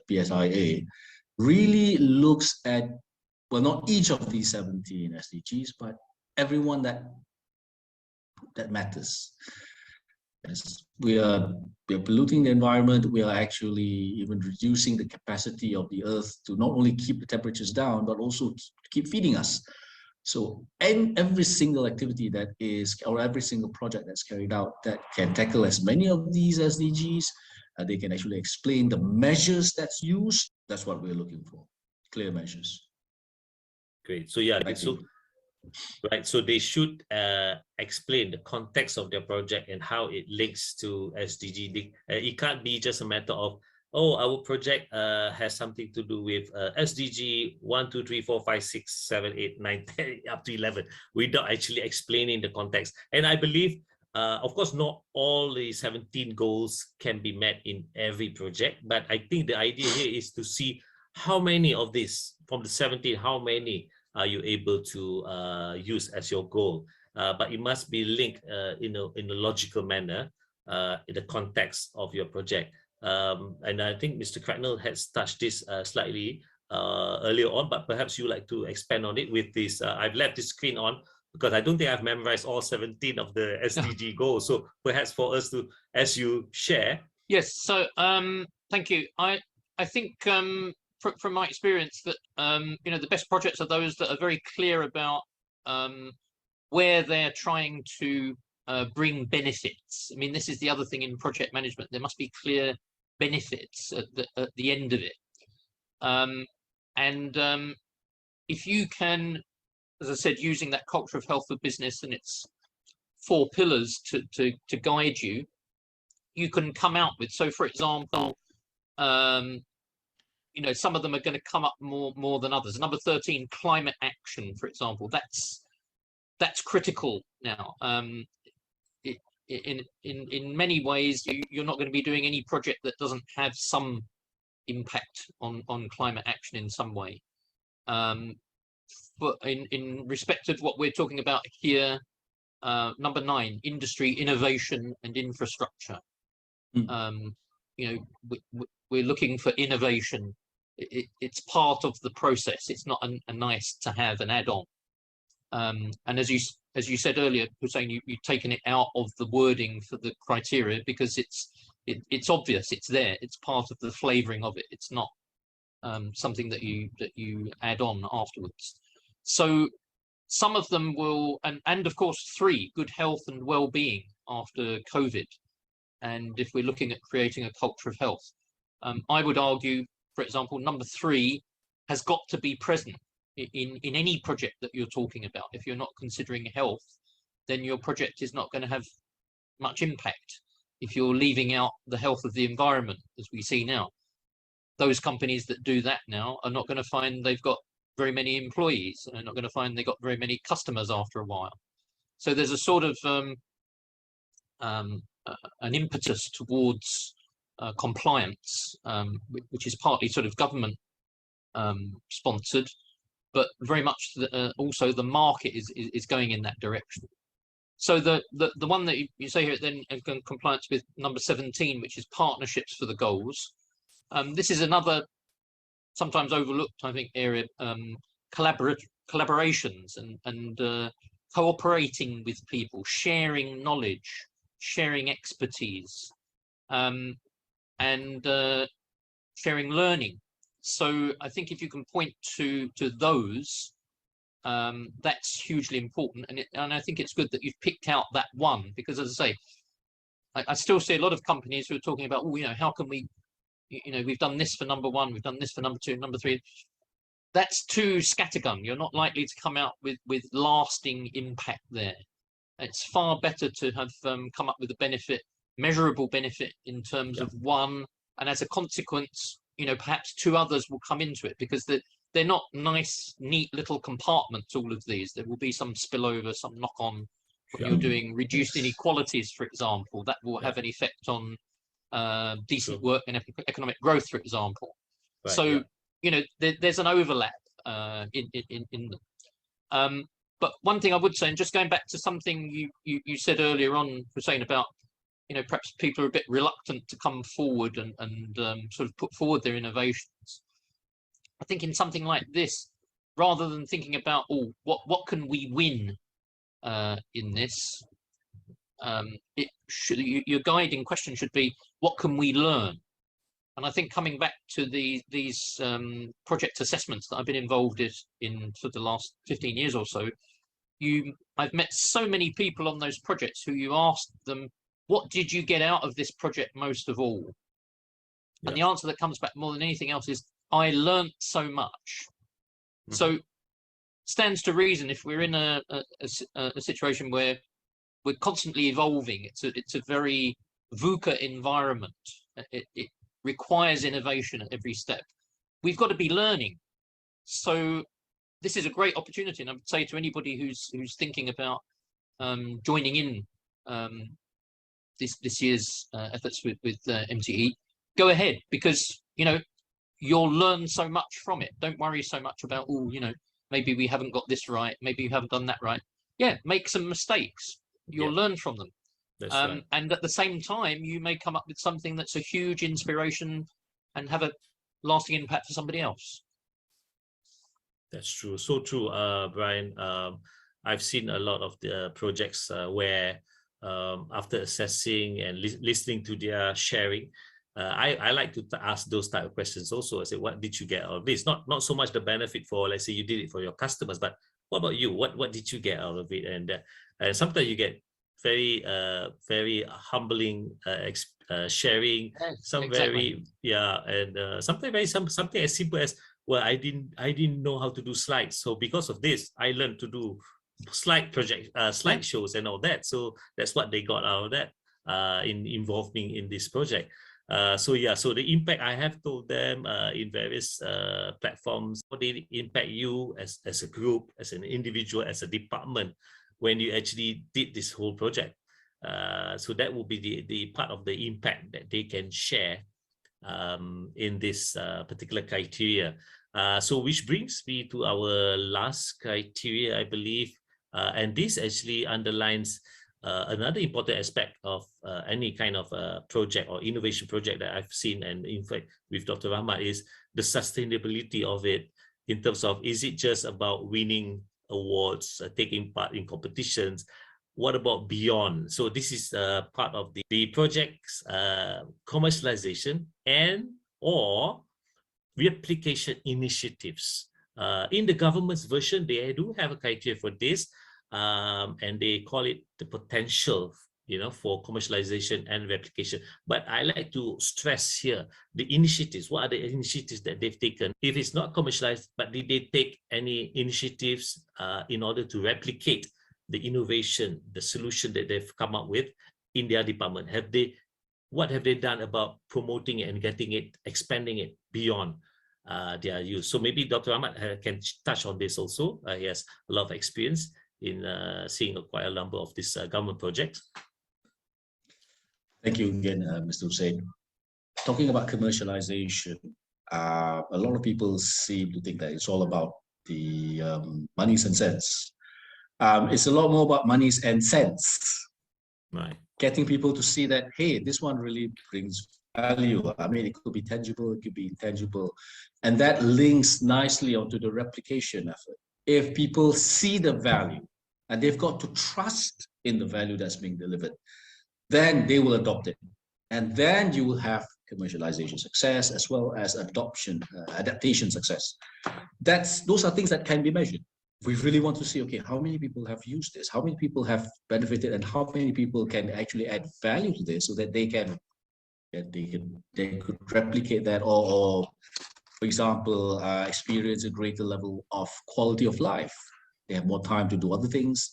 PSIA really looks at, well, not each of these 17 SDGs, but everyone that matters. Yes, we are polluting the environment. We are actually even reducing the capacity of the earth to not only keep the temperatures down, but also keep feeding us. So, and every single activity that is, or every single project that's carried out that can tackle as many of these SDGs, they can actually explain the measures that's used. That's what we're looking for, clear measures. Great. So yeah, so they should explain the context of their project and how it links to SDG. It can't be just a matter of, oh, our project has something to do with SDG 1, 2, 3, 4, 5, 6, 7, 8, 9, 10, up to 11, without actually explaining the context. And I believe, of course, not all the 17 goals can be met in every project, but I think the idea here is to see how many of these, from the 17, how many are you able to use as your goal? But it must be linked in a logical manner in the context of your project. And I think Mr. Cracknell has touched this slightly earlier on, but perhaps you like to expand on it with this. I've left the screen on because I don't think I've memorized all 17 of the SDG goals. So perhaps for us to, as you share. Yes, so thank you. I think from my experience that the best projects are those that are very clear about where they're trying to bring benefits. I mean, this is the other thing in project management. There must be clear benefits at the end of it. If you can, as I said, using that culture of health for business and its 4 pillars to guide you, you can come out with. So, for example, some of them are going to come up more than others. Number 13, climate action, for example. That's critical now. In many ways, you're not going to be doing any project that doesn't have some impact on climate action in some way. But in respect of what we're talking about here, number 9, industry, innovation, and infrastructure. We're looking for innovation. It's part of the process. It's not a nice to have, an add-on. And as you said earlier, Hussein, you've taken it out of the wording for the criteria because it's obvious. It's there. It's part of the flavouring of it. It's not something that you add on afterwards. So some of them will, and of course 3, good health and well-being after COVID. And if we're looking at creating a culture of health, I would argue, for example, number 3, has got to be present in any project that you're talking about. If you're not considering health, then your project is not going to have much impact. If you're leaving out the health of the environment, as we see now, those companies that do that now are not going to find they've got very many employees, and they're not going to find they've got very many customers after a while. So there's a sort of an impetus towards compliance, which is partly sort of government sponsored, but very much also the market is going in that direction. So the one that you say here then, compliance with number 17, which is partnerships for the goals. This is another sometimes overlooked, I think, area, collaborations and cooperating with people, sharing knowledge, sharing expertise, and sharing learning. So I think if you can point to those, that's hugely important. And I think it's good that you've picked out that one, because as I say, I still see a lot of companies who are talking about, oh, you know, how can we, you know, we've done this for number 1, we've done this for number 2, number 3. That's too scattergun. You're not likely to come out with lasting impact there. It's far better to have come up with a benefit, measurable benefit in terms of one, and as a consequence, you know, perhaps 2 others will come into it, because they're not nice, neat little compartments, all of these. There will be some spillover, some knock-on. When you're doing reduced inequalities, for example, that will have an effect on decent work and economic growth, for example. Right, so, you know, there's an overlap in them. But one thing I would say, and just going back to something you said earlier on, was saying about, you know, perhaps people are a bit reluctant to come forward and sort of put forward their innovations. I think in something like this, rather than thinking about, oh, what can we win in this, your guiding question should be, what can we learn? And I think coming back to these project assessments that I've been involved in for the last 15 years or so, I've met so many people on those projects who you asked them, what did you get out of this project most of all? And the answer that comes back more than anything else is, I learned so much. So stands to reason, if we're in a situation where we're constantly evolving, it's a very VUCA environment. It requires innovation at every step. We've got to be learning. So this is a great opportunity, and I would say to anybody who's thinking about joining in this year's efforts with MTE, go ahead, because, you know, you'll learn so much from it. Don't worry so much about, oh, you know, maybe we haven't got this right, maybe you haven't done that right. Yeah, make some mistakes. You'll learn from them. That's right. And at the same time, you may come up with something that's a huge inspiration and have a lasting impact for somebody else. That's true. So true, Brian. I've seen a lot of the projects where after assessing and listening to their sharing, I like to ask those type of questions also. I say, what did you get out of this? Not so much the benefit for, let's say you did it for your customers, but what about you? What did you get out of it? And sometimes you get very humbling sharing, sometimes very something as simple as, well, I didn't know how to do slides, so because of this I learned to do slide shows and all that. So that's what they got out of that in involving in this project. So the impact I have told them in various platforms, how they impact you as a group, as an individual, as a department, when you actually did this whole project. So that will be the part of the impact that they can share in this particular criteria. So which brings me to our last criteria, I believe, and this actually underlines another important aspect of any kind of project or innovation project that I've seen, and in fact with Dr. Rahmat, is the sustainability of it, in terms of, is it just about winning awards, taking part in competitions? What about beyond? So this is part of the project's commercialization and or replication initiatives. In the government's version, they do have a criteria for this, and they call it the potential for commercialization and replication. But I like to stress here the initiatives. What are the initiatives that they've taken? If it's not commercialized, but did they take any initiatives in order to replicate the innovation, the solution that they've come up with in their department? What have they done about promoting it and getting it, expanding it beyond their use? So maybe Dr. Ahmad can touch on this also. He has a lot of experience in seeing quite a number of these government projects. Thank you again, Mr. Hussain. Talking about commercialization, a lot of people seem to think that it's all about the monies and cents. It's a lot more about monies and cents. Right. Getting people to see that, hey, this one really brings value. I mean, it could be tangible, it could be intangible. And that links nicely onto the replication effort. If people see the value and they've got to trust in the value that's being delivered, then they will adopt it. And then you will have commercialization success as well as adaptation success. Those are things that can be measured. We really want to see, okay, how many people have used this? How many people have benefited, and how many people can actually add value to this so that they could replicate that, or for example, experience a greater level of quality of life. They have more time to do other things.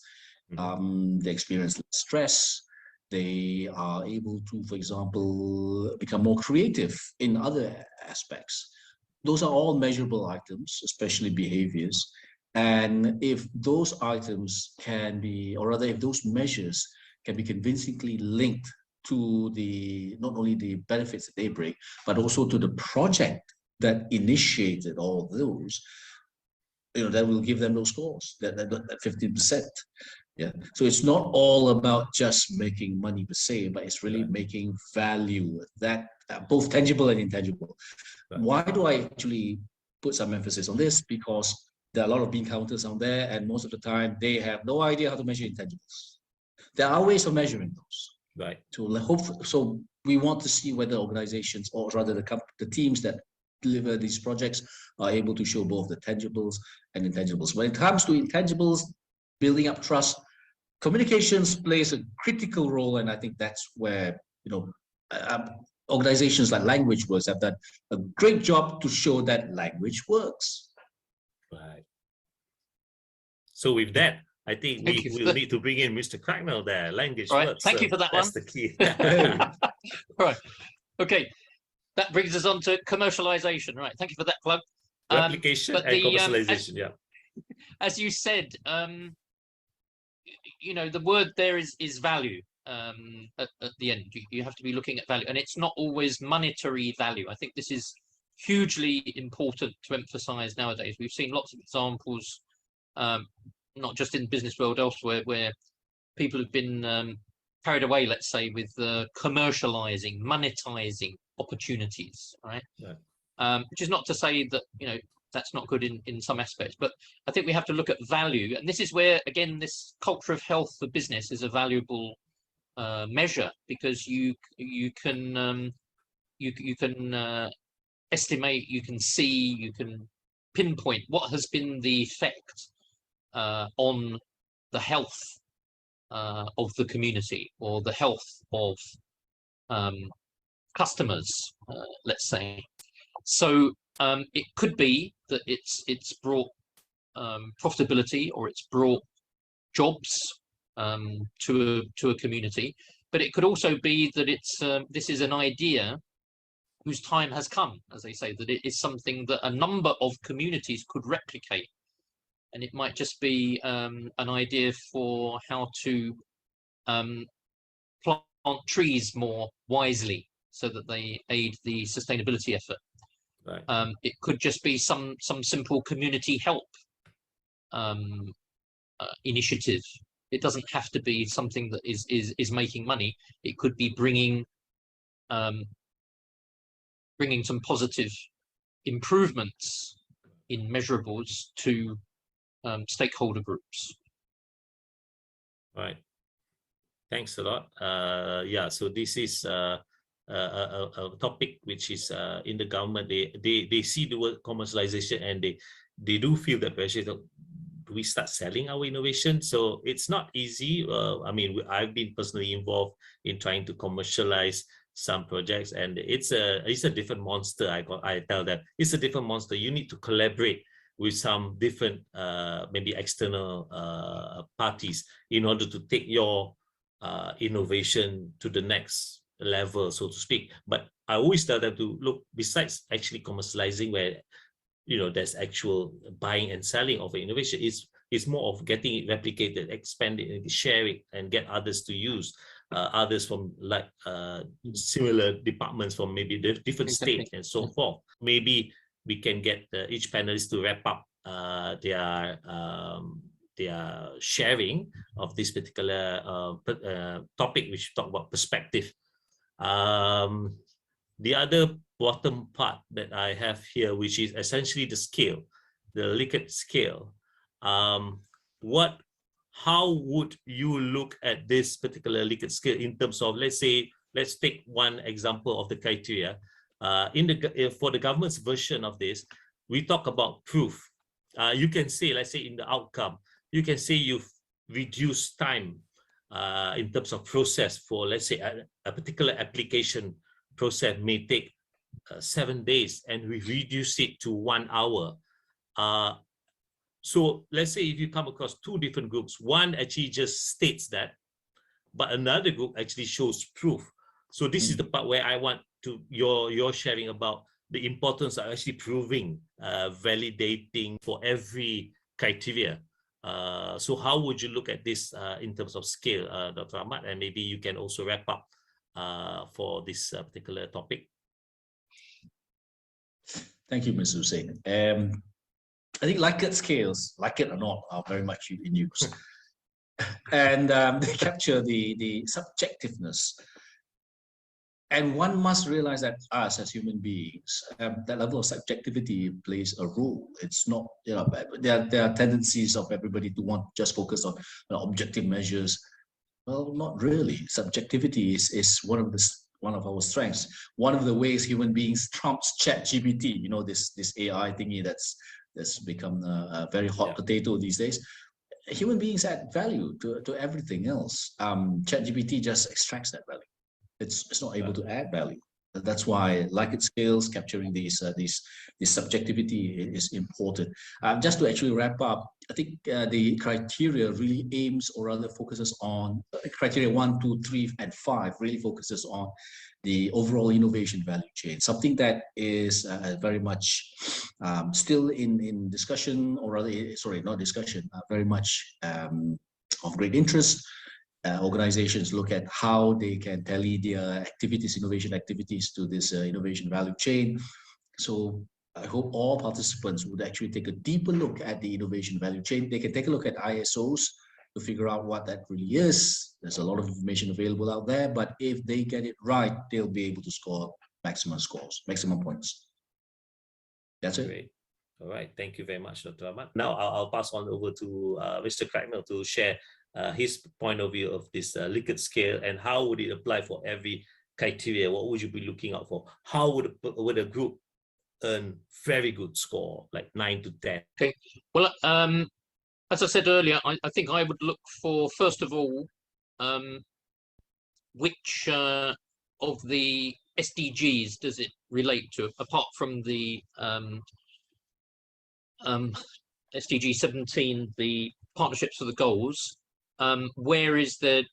They experience less stress. They are able to, for example, become more creative in other aspects. Those are all measurable items, especially behaviors. And if those items can be, or rather, if those measures can be convincingly linked to not only the benefits that they bring, but also to the project that initiated all of those, that will give them those scores, that 15%. Yeah. So it's not all about just making money per se, but it's really making value, that both tangible and intangible. Right. Why do I actually put some emphasis on this? Because there are a lot of bean counters out there, and most of the time they have no idea how to measure intangibles. There are ways of measuring those. Right. So we want to see whether organizations, or rather the teams that deliver these projects, are able to show both the tangibles and intangibles. When it comes to intangibles, building up trust, communications plays a critical role, and I think that's where organizations like Language Works have done a great job to show that language works. Right. So with that, I think we will need to bring in Mr. Cracknell there. Language Works. Thank you for that. That's the key. Right. Okay. That brings us on to commercialization. Right. Thank you for that plug. Replication and commercialization. As you said, the word there is value. At the end, you have to be looking at value, and it's not always monetary value. I think this is hugely important to emphasize nowadays. We've seen lots of examples, not just in the business world, elsewhere, where people have been carried away, let's say, with commercializing, monetizing opportunities, right? Yeah. Which is not to say that that's not good in some aspects, but I think we have to look at value, and this is where, again, this culture of health for business is a valuable measure, because you can estimate, you can see, you can pinpoint what has been the effect on the health of the community, or the health of customers, let's say. So it could be that it's brought profitability, or it's brought jobs to a community, but it could also be that this is an idea whose time has come, as they say, that it is something that a number of communities could replicate, and it might just be an idea for how to plant trees more wisely so that they aid the sustainability effort. Right. It could just be some simple community help initiative. It doesn't have to be something that is making money. It could be bringing some positive improvements in measurables to stakeholder groups. Right. Thanks a lot. Yeah. So this is a topic which is in the government. They see the word commercialization, and they do feel that pressure. we start selling our innovation? So it's not easy. I mean, I've been personally involved in trying to commercialize some projects, and it's a different monster. I tell them it's a different monster. You need to collaborate with some different maybe external parties in order to take your innovation to the next level, so to speak. But I always tell them to look, besides actually commercializing, where there's actual buying and selling of an innovation, it's more of getting it replicated, expand it, and share it, and get others to use, others from like similar departments from maybe the different states and so forth. Maybe we can get each panelist to wrap up their sharing of this particular topic, which talk about perspective. The other bottom part that I have here, which is essentially the scale, the Likert scale. How would you look at this particular Likert scale in terms of, let's take one example of the criteria. For the government's version of this, we talk about proof. You can say, let's say in the outcome, you can say you've reduced time in terms of process for, let's say, a particular application process may take 7 days, and we reduce it to 1 hour. So let's say if you come across two different groups, one actually just states that, but another group actually shows proof. So this is the part where I want to your sharing about the importance of actually proving, validating for every criteria. So how would you look at this in terms of scale, Dr. Ahmad? And maybe you can also wrap up for this particular topic. Thank you, Mr. Hussein. I think Likert scales, like it or not, are very much in use. And they capture the subjectiveness. And one must realize that us as human beings, that level of subjectivity plays a role. It's not, there are tendencies of everybody to want to just focus on objective measures. Well, not really. Subjectivity is one of our strengths. One of the ways human beings trumps ChatGPT, this AI thingy that's become a very hot potato these days. Human beings add value to everything else. ChatGPT just extracts that value. It's not able to add value. That's why Likert scales, capturing this subjectivity is important. Just to actually wrap up, I think the criteria really aims, or rather focuses on criteria 1, 2, 3, and 5, really focuses on the overall innovation value chain, something that is very much still in discussion, or rather, sorry, not discussion, very much of great interest. Organizations look at how they can tally their activities, innovation activities, to this innovation value chain. So I hope all participants would actually take a deeper look at the innovation value chain. They can take a look at ISOs to figure out what that really is. There's a lot of information available out there, but if they get it right, they'll be able to score maximum scores, maximum points. That's it. Great. All right. Thank you very much, Dr. Ahmad. Now I'll pass on over to Mr. Cracknell to share his point of view of this Likert scale, and how would it apply for every criteria? What would you be looking out for? How would a group earn very good score, like 9 to 10? Okay. Well, as I said earlier, I think I would look for, first of all, which of the SDGs does it relate to, apart from the SDG 17, the partnerships for the goals. Where is there,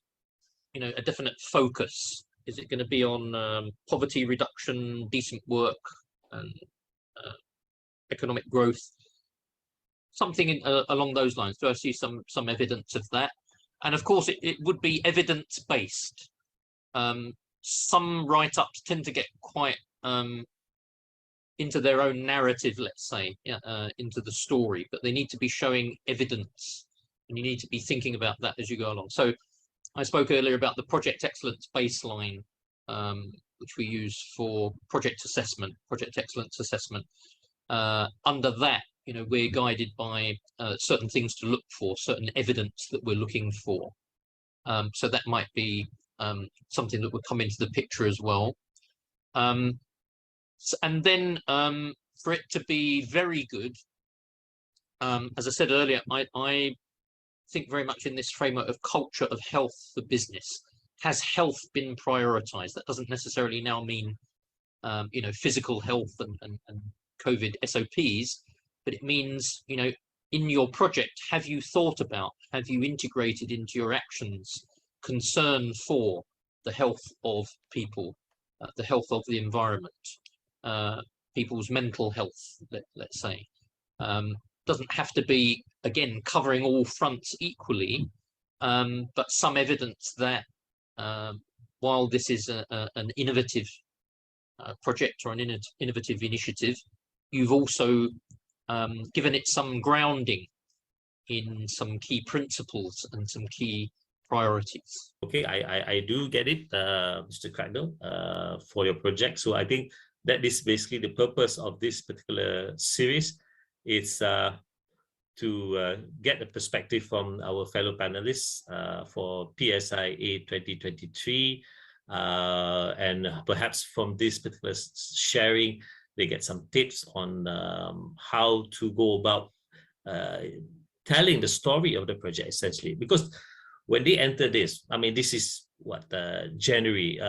a definite focus? Is it going to be on poverty reduction, decent work, and economic growth? Something along those lines. Do I see some evidence of that? And of course, it would be evidence-based. Some write-ups tend to get quite into their own narrative, let's say, into the story, but they need to be showing evidence. And you need to be thinking about that as you go along. So I spoke earlier about the project excellence baseline, which we use for project excellence assessment. Under that, we're guided by certain things to look for, certain evidence that we're looking for. So that might be something that would come into the picture as well. And then for it to be very good, as I said earlier, I think very much in this framework of culture of health for business. Has health been prioritized? That doesn't necessarily now mean, you know, physical health and COVID SOPs, but it means, you know, in your project, have you thought about, have you integrated into your actions concern for the health of people, the health of the environment, people's mental health, let's say. Doesn't have to be, again, covering all fronts equally, but some evidence that while this is an innovative project or an innovative initiative, you've also given it some grounding in some key principles and some key priorities. Okay, I do get it, Mr. Cracknell, for your project. So I think that is basically the purpose of this particular series. It's to get a perspective from our fellow panelists for PSIA 2023, and perhaps from this particular sharing, they get some tips on how to go about telling the story of the project, essentially. Because when they enter this, I mean, this is what, January,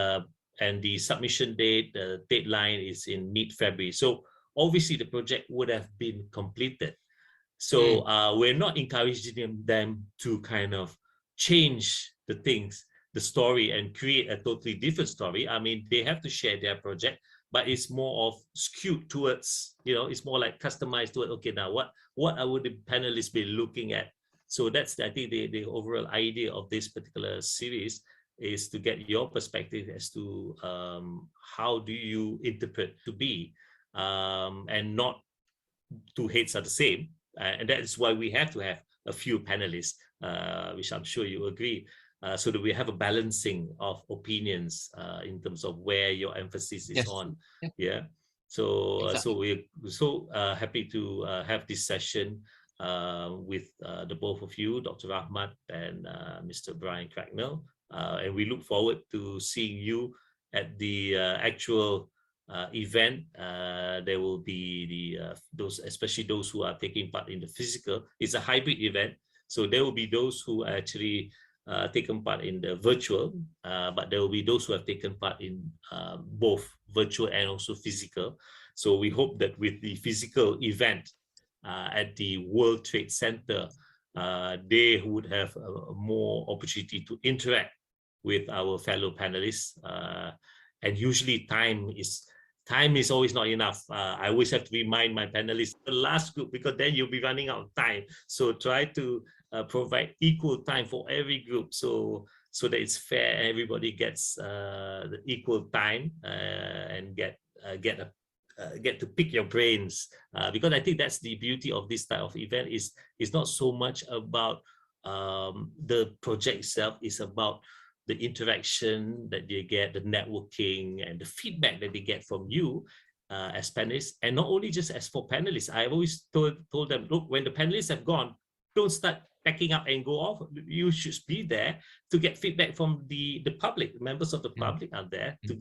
and the submission date, the deadline is in mid-February. So obviously the project would have been completed. So we're not encouraging them to kind of change the things, the story, and create a totally different story. I mean, they have to share their project, but it's more of skewed towards, you know, it's more like customized to it. Okay, now what would the panelists be looking at? So that's, I think, the overall idea of this particular series is to get your perspective as to how do you interpret to be, and not two heads are the same. And that is why we have to have a few panelists, which I'm sure you agree, so that we have a balancing of opinions in terms of where your emphasis is on. Yeah. So, Exactly. so we're so happy to have this session with the both of you, Dr. Rahmat and Mr. Brian Cracknell. And we look forward to seeing you at the actual event. There will be those, especially those who are taking part in the physical. It's a hybrid event, so there will be those who actually taken part in the virtual, but there will be those who have taken part in both virtual and also physical. So we hope that with the physical event at the World Trade Center, they would have more opportunity to interact with our fellow panelists. And usually time is always not enough. I always have to remind my panelists, the last group, because then you'll be running out of time. So try to provide equal time for every group, so that it's fair, everybody gets the equal time, and get to pick your brains, because I think that's the beauty of this type of event. Is not so much about the project itself, it's about the interaction that they get, the networking and the feedback that they get from you as panelists. And not only just as for panelists, I've always told them, look, when the panelists have gone, don't start packing up and go off. You should be there to get feedback from the public. Members of the public are there to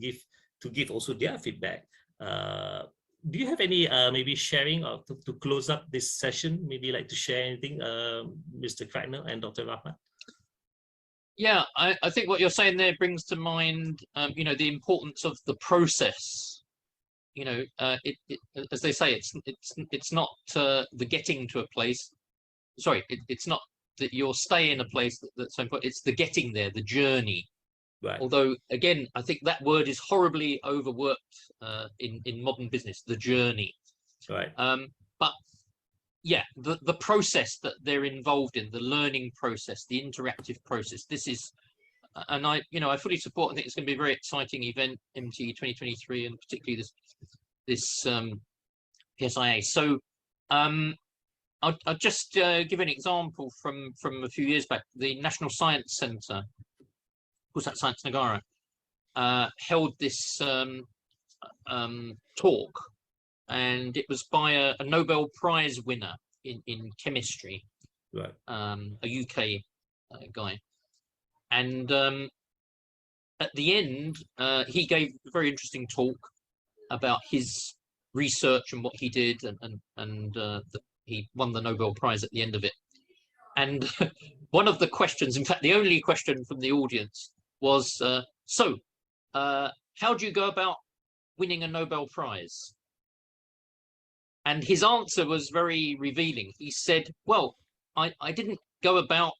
give also their feedback. Do you have any maybe sharing or to close up this session? Maybe like to share anything, Mr. Cracknell and Dr. Rahmat? Yeah, I think what you're saying there brings to mind, you know, the importance of the process. You know, as they say, it's not the getting to a place. Sorry, it's not that you'll stay in a place that's so important. It's the getting there, the journey. Right. Although, again, I think that word is horribly overworked in modern business, the journey. Right. But yeah, the process that they're involved in, the learning process, the interactive process, this is, and I fully support. I think it's going to be a very exciting event, MT 2023, and particularly this PSIA. So I'll just give an example from a few years back. The National Science Centre, Pusat Science Negara, held this talk, and it was by a Nobel Prize winner in chemistry, right? A UK guy, and at the end, he gave a very interesting talk about his research and what he did, and he won the Nobel Prize at the end of it. And one of the questions, in fact, the only question from the audience was, how do you go about winning a Nobel Prize? And his answer was very revealing. He said, well, I didn't go about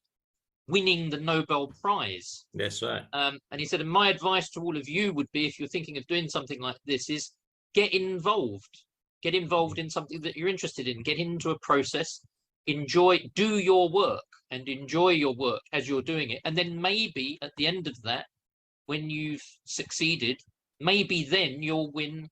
winning the Nobel Prize. That's right. And he said, and my advice to all of you would be, if you're thinking of doing something like this, is get involved. Get involved in something that you're interested in. Get into a process. Do your work and enjoy your work as you're doing it. And then maybe at the end of that, when you've succeeded, maybe then you'll win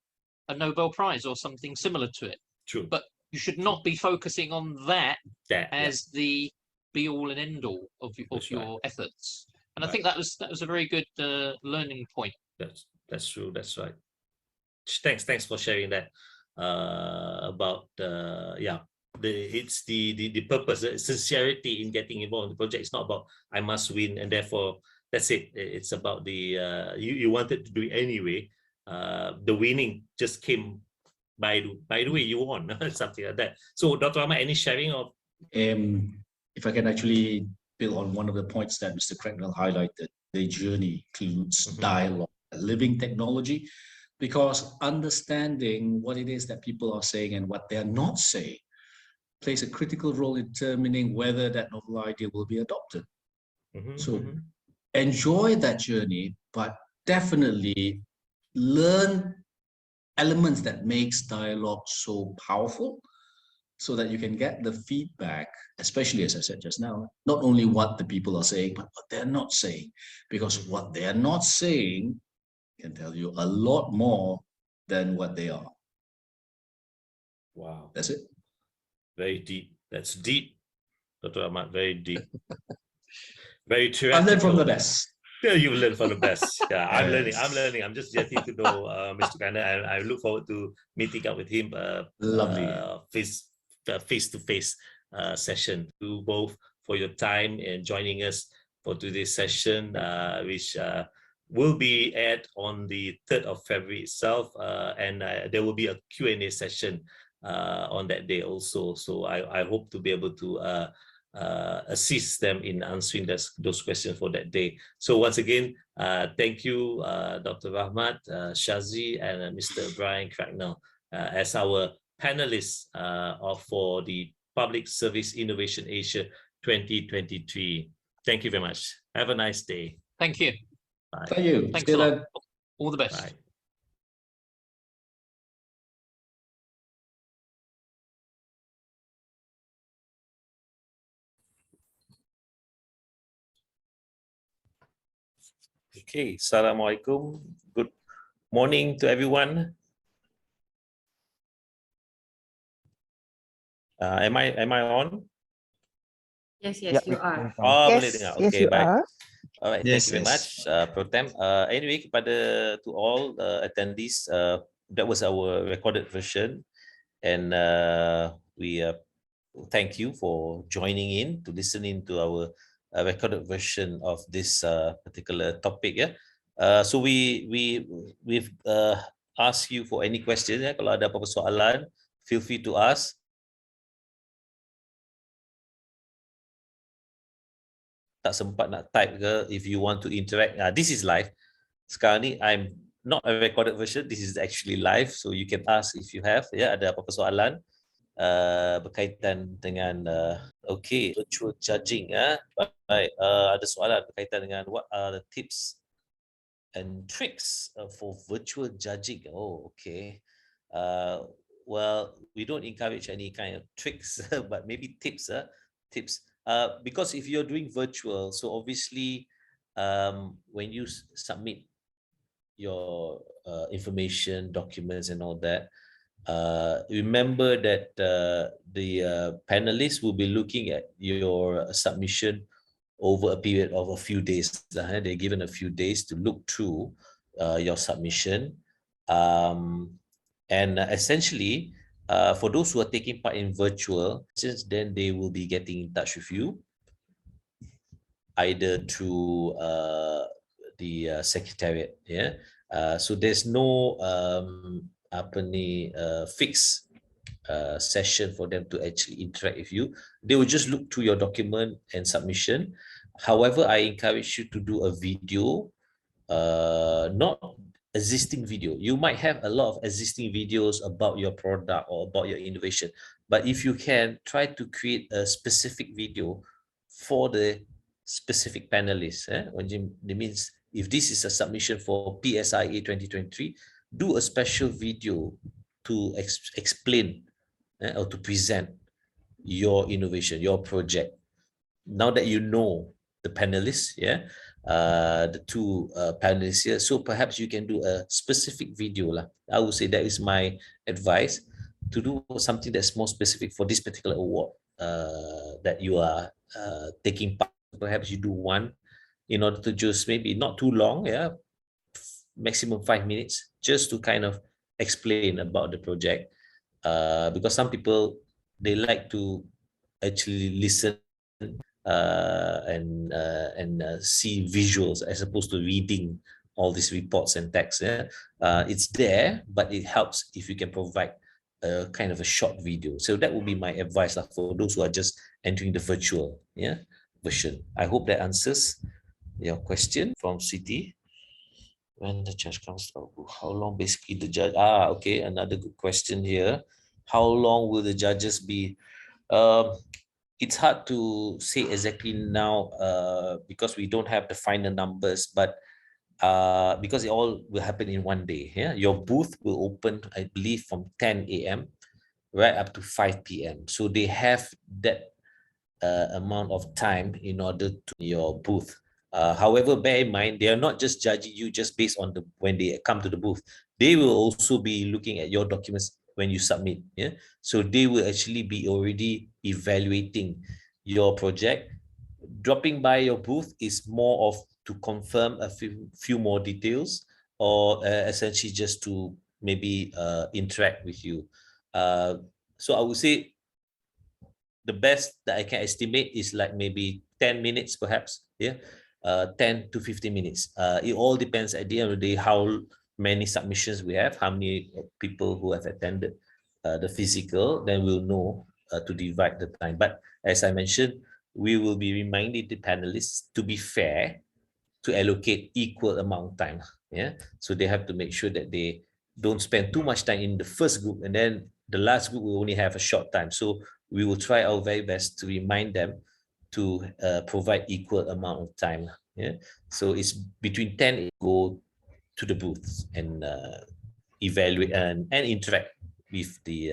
a Nobel Prize or something similar to it. True. But you should not be focusing on that as the be all and end all of your efforts. And I think that was a very good learning point. That's true. That's right. Thanks for sharing that about it's the purpose, the sincerity in getting involved in the project. It's not about I must win and therefore that's it. It's about the you wanted to do it anyway. The winning just came by the way you won, something like that. So Dr. Ahmad, any sharing of? If I can actually build on one of the points that Mr. Cracknell highlighted, the journey includes dialogue, living technology, because understanding what it is that people are saying and what they're not saying plays a critical role in determining whether that novel idea will be adopted. So enjoy that journey, but definitely learn elements that makes dialogue so powerful so that you can get the feedback, especially as I said just now, not only what the people are saying, but what they're not saying, because what they're not saying can tell you a lot more than what they are. Wow. That's it. Very deep. That's deep, Dr. Ahmad, very deep. Very theoretical. I learned from the best. Yeah, you learn from the best. Yeah, I'm learning. I'm just getting to know Mr. Kana, and I look forward to meeting up with him. Lovely. Face-to-face session. To both for your time and joining us for today's session, which will be aired on the 3rd of February itself, and there will be a Q&A session on that day also. So I hope to be able to assist them in answering those questions for that day. So once again, thank you, Dr. Rahmat, Shazi, and Mr. Brian Cracknell as our panelists for the Public Service Innovation Asia 2023. Thank you very much. Have a nice day. Thank you. Bye. Thank you. Thanks a lot. All the best. Bye. Okay, Assalamualaikum. Good morning to everyone. Am I on? Yes, you are. Oh, Yes, boleh dengar. yes, Okay, you baik. are. Alright, Yes, thank you very much, Protem. Anyway, to all attendees, that was our recorded version, and we thank you for joining in to listening to our recorded version of this particular topic. Yeah. So we've asked you for any questions. Ya. Kalau ada apa-apa soalan, feel free to ask. Tak sempat nak type ke, if you want to interact. This is live. Sekarang ni I'm not a recorded version. This is actually live, so you can ask if you have. Ya, ada apa-apa soalan berkaitan dengan virtual judging. Baik, ada soalan berkaitan dengan what are the tips and tricks for virtual judging. Oh, okay. Well, we don't encourage any kind of tricks, but maybe tips. Because if you're doing virtual, so obviously when you submit your information, documents and all that, remember that the panelists will be looking at your submission over a period of a few days. They're given a few days to look through your submission, and essentially for those who are taking part in virtual, then they will be getting in touch with you either through the secretariat. Yeah. So there's no fixed session for them to actually interact with you. They will just look through your document and submission. However, I encourage you to do a video, not existing video. You might have a lot of existing videos about your product or about your innovation, but if you can, try to create a specific video for the specific panelists. That means if this is a submission for PSIA 2023, do a special video to explain or to present your innovation, your project. Now that you know the panelists, the two panelists here, so perhaps you can do a specific video lah. I would say that is my advice, to do something that's more specific for this particular award that you are taking part. Perhaps you do one in order to just maybe not too long, maximum 5 minutes, just to kind of explain about the project, because some people, they like to actually listen and see visuals as opposed to reading all these reports and text. It's there, but it helps if you can provide a kind of a short video. So that would be my advice for those who are just entering the virtual version. I hope that answers your question from City. When the judge comes out, how long basically the judge? Okay, another good question here. How long will the judges be? It's hard to say exactly now because we don't have the final numbers, but because it all will happen in one day. Your booth will open, I believe, from 10 a.m. right up to 5 p.m. So they have that amount of time in order to your booth. However, bear in mind, they are not just judging you just based on when they come to the booth. They will also be looking at your documents when you submit. So they will actually be already evaluating your project. Dropping by your booth is more of to confirm a few more details, or essentially just to maybe interact with you. So I would say the best that I can estimate is like maybe 10 minutes, perhaps. 10 to 15 minutes. It all depends at the end of the day how many submissions we have, how many people who have attended the physical, then we'll know to divide the time. But as I mentioned, we will be reminding the panelists to be fair, to allocate equal amount of time. So they have to make sure that they don't spend too much time in the first group, and then the last group will only have a short time. So we will try our very best to remind them to provide equal amount of time. So it's between 10 go to the booth and evaluate and interact with the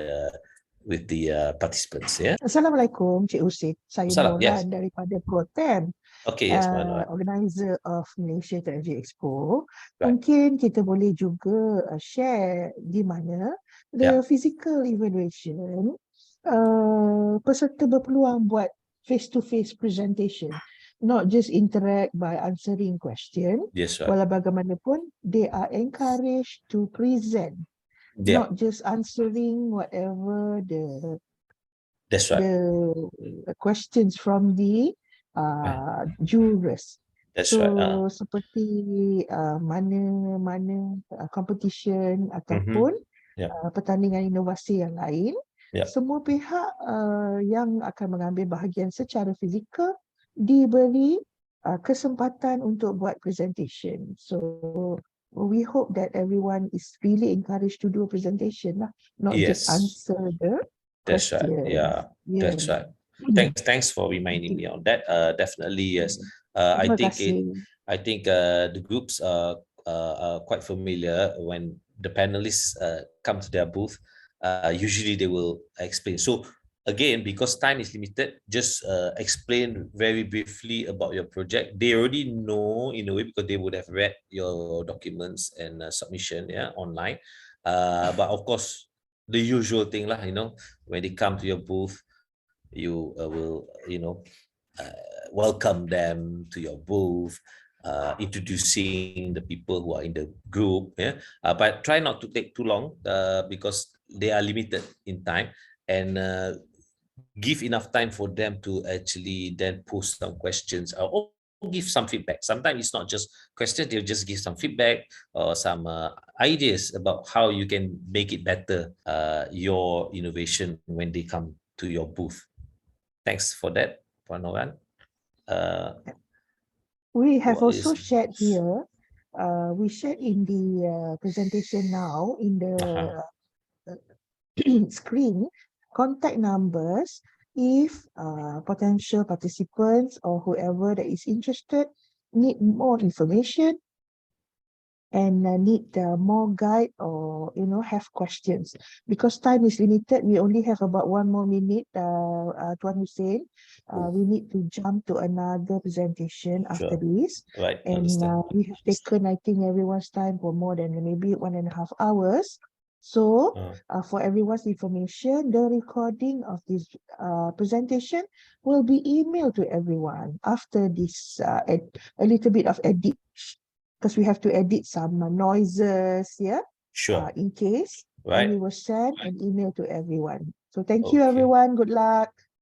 participants. Assalamualaikum, Cik Husin. Saya Salam, Noran yes. daripada Protem, Okay, yes, Noran. organizer of Malaysia Technology Expo. Right. Mungkin kita boleh juga share di mana the physical evaluation, peserta berpeluang buat face-to-face presentation, not just interact by answering question. Yes, right. Walau bagaimanapun, they are encouraged to present, not just answering whatever That's right. the questions from the jurors. That's so right. Seperti mana competition ataupun pertandingan inovasi yang lain, semua pihak yang akan mengambil bahagian secara fizikal diberi kesempatan untuk buat presentation. So we hope that everyone is really encouraged to do a presentation lah, not just answer the That's question. right. That's right. Thanks for reminding me on that. Definitely, yes. I think the groups are quite familiar when the panelists come to their booth. Usually they will explain. So again, because time is limited, just explain very briefly about your project. They already know in a way because they would have read your documents and submission online. But of course, the usual thing lah, when they come to your booth, you will, welcome them to your booth, introducing the people who are in the group. But try not to take too long because they are limited in time, and give enough time for them to actually then post some questions, or give some feedback. Sometimes it's not just questions, they'll just give some feedback or some ideas about how you can make it better, your innovation when they come to your booth. Thanks for that, Puan Noran. We have also shared here, we shared in the presentation now in the screen, contact numbers if potential participants or whoever that is interested need more information and need more guide or have questions. Because time is limited, we only have about 1 more minute, Tuan Hussein. We need to jump to another presentation after this. Right. And we have taken, I think, everyone's time for more than maybe 1.5 hours. So for everyone's information, the recording of this presentation will be emailed to everyone after this a little bit of edit, because we have to edit some noises, yeah, in case. Right. And we will send an email to everyone. So thank you, everyone. Good luck.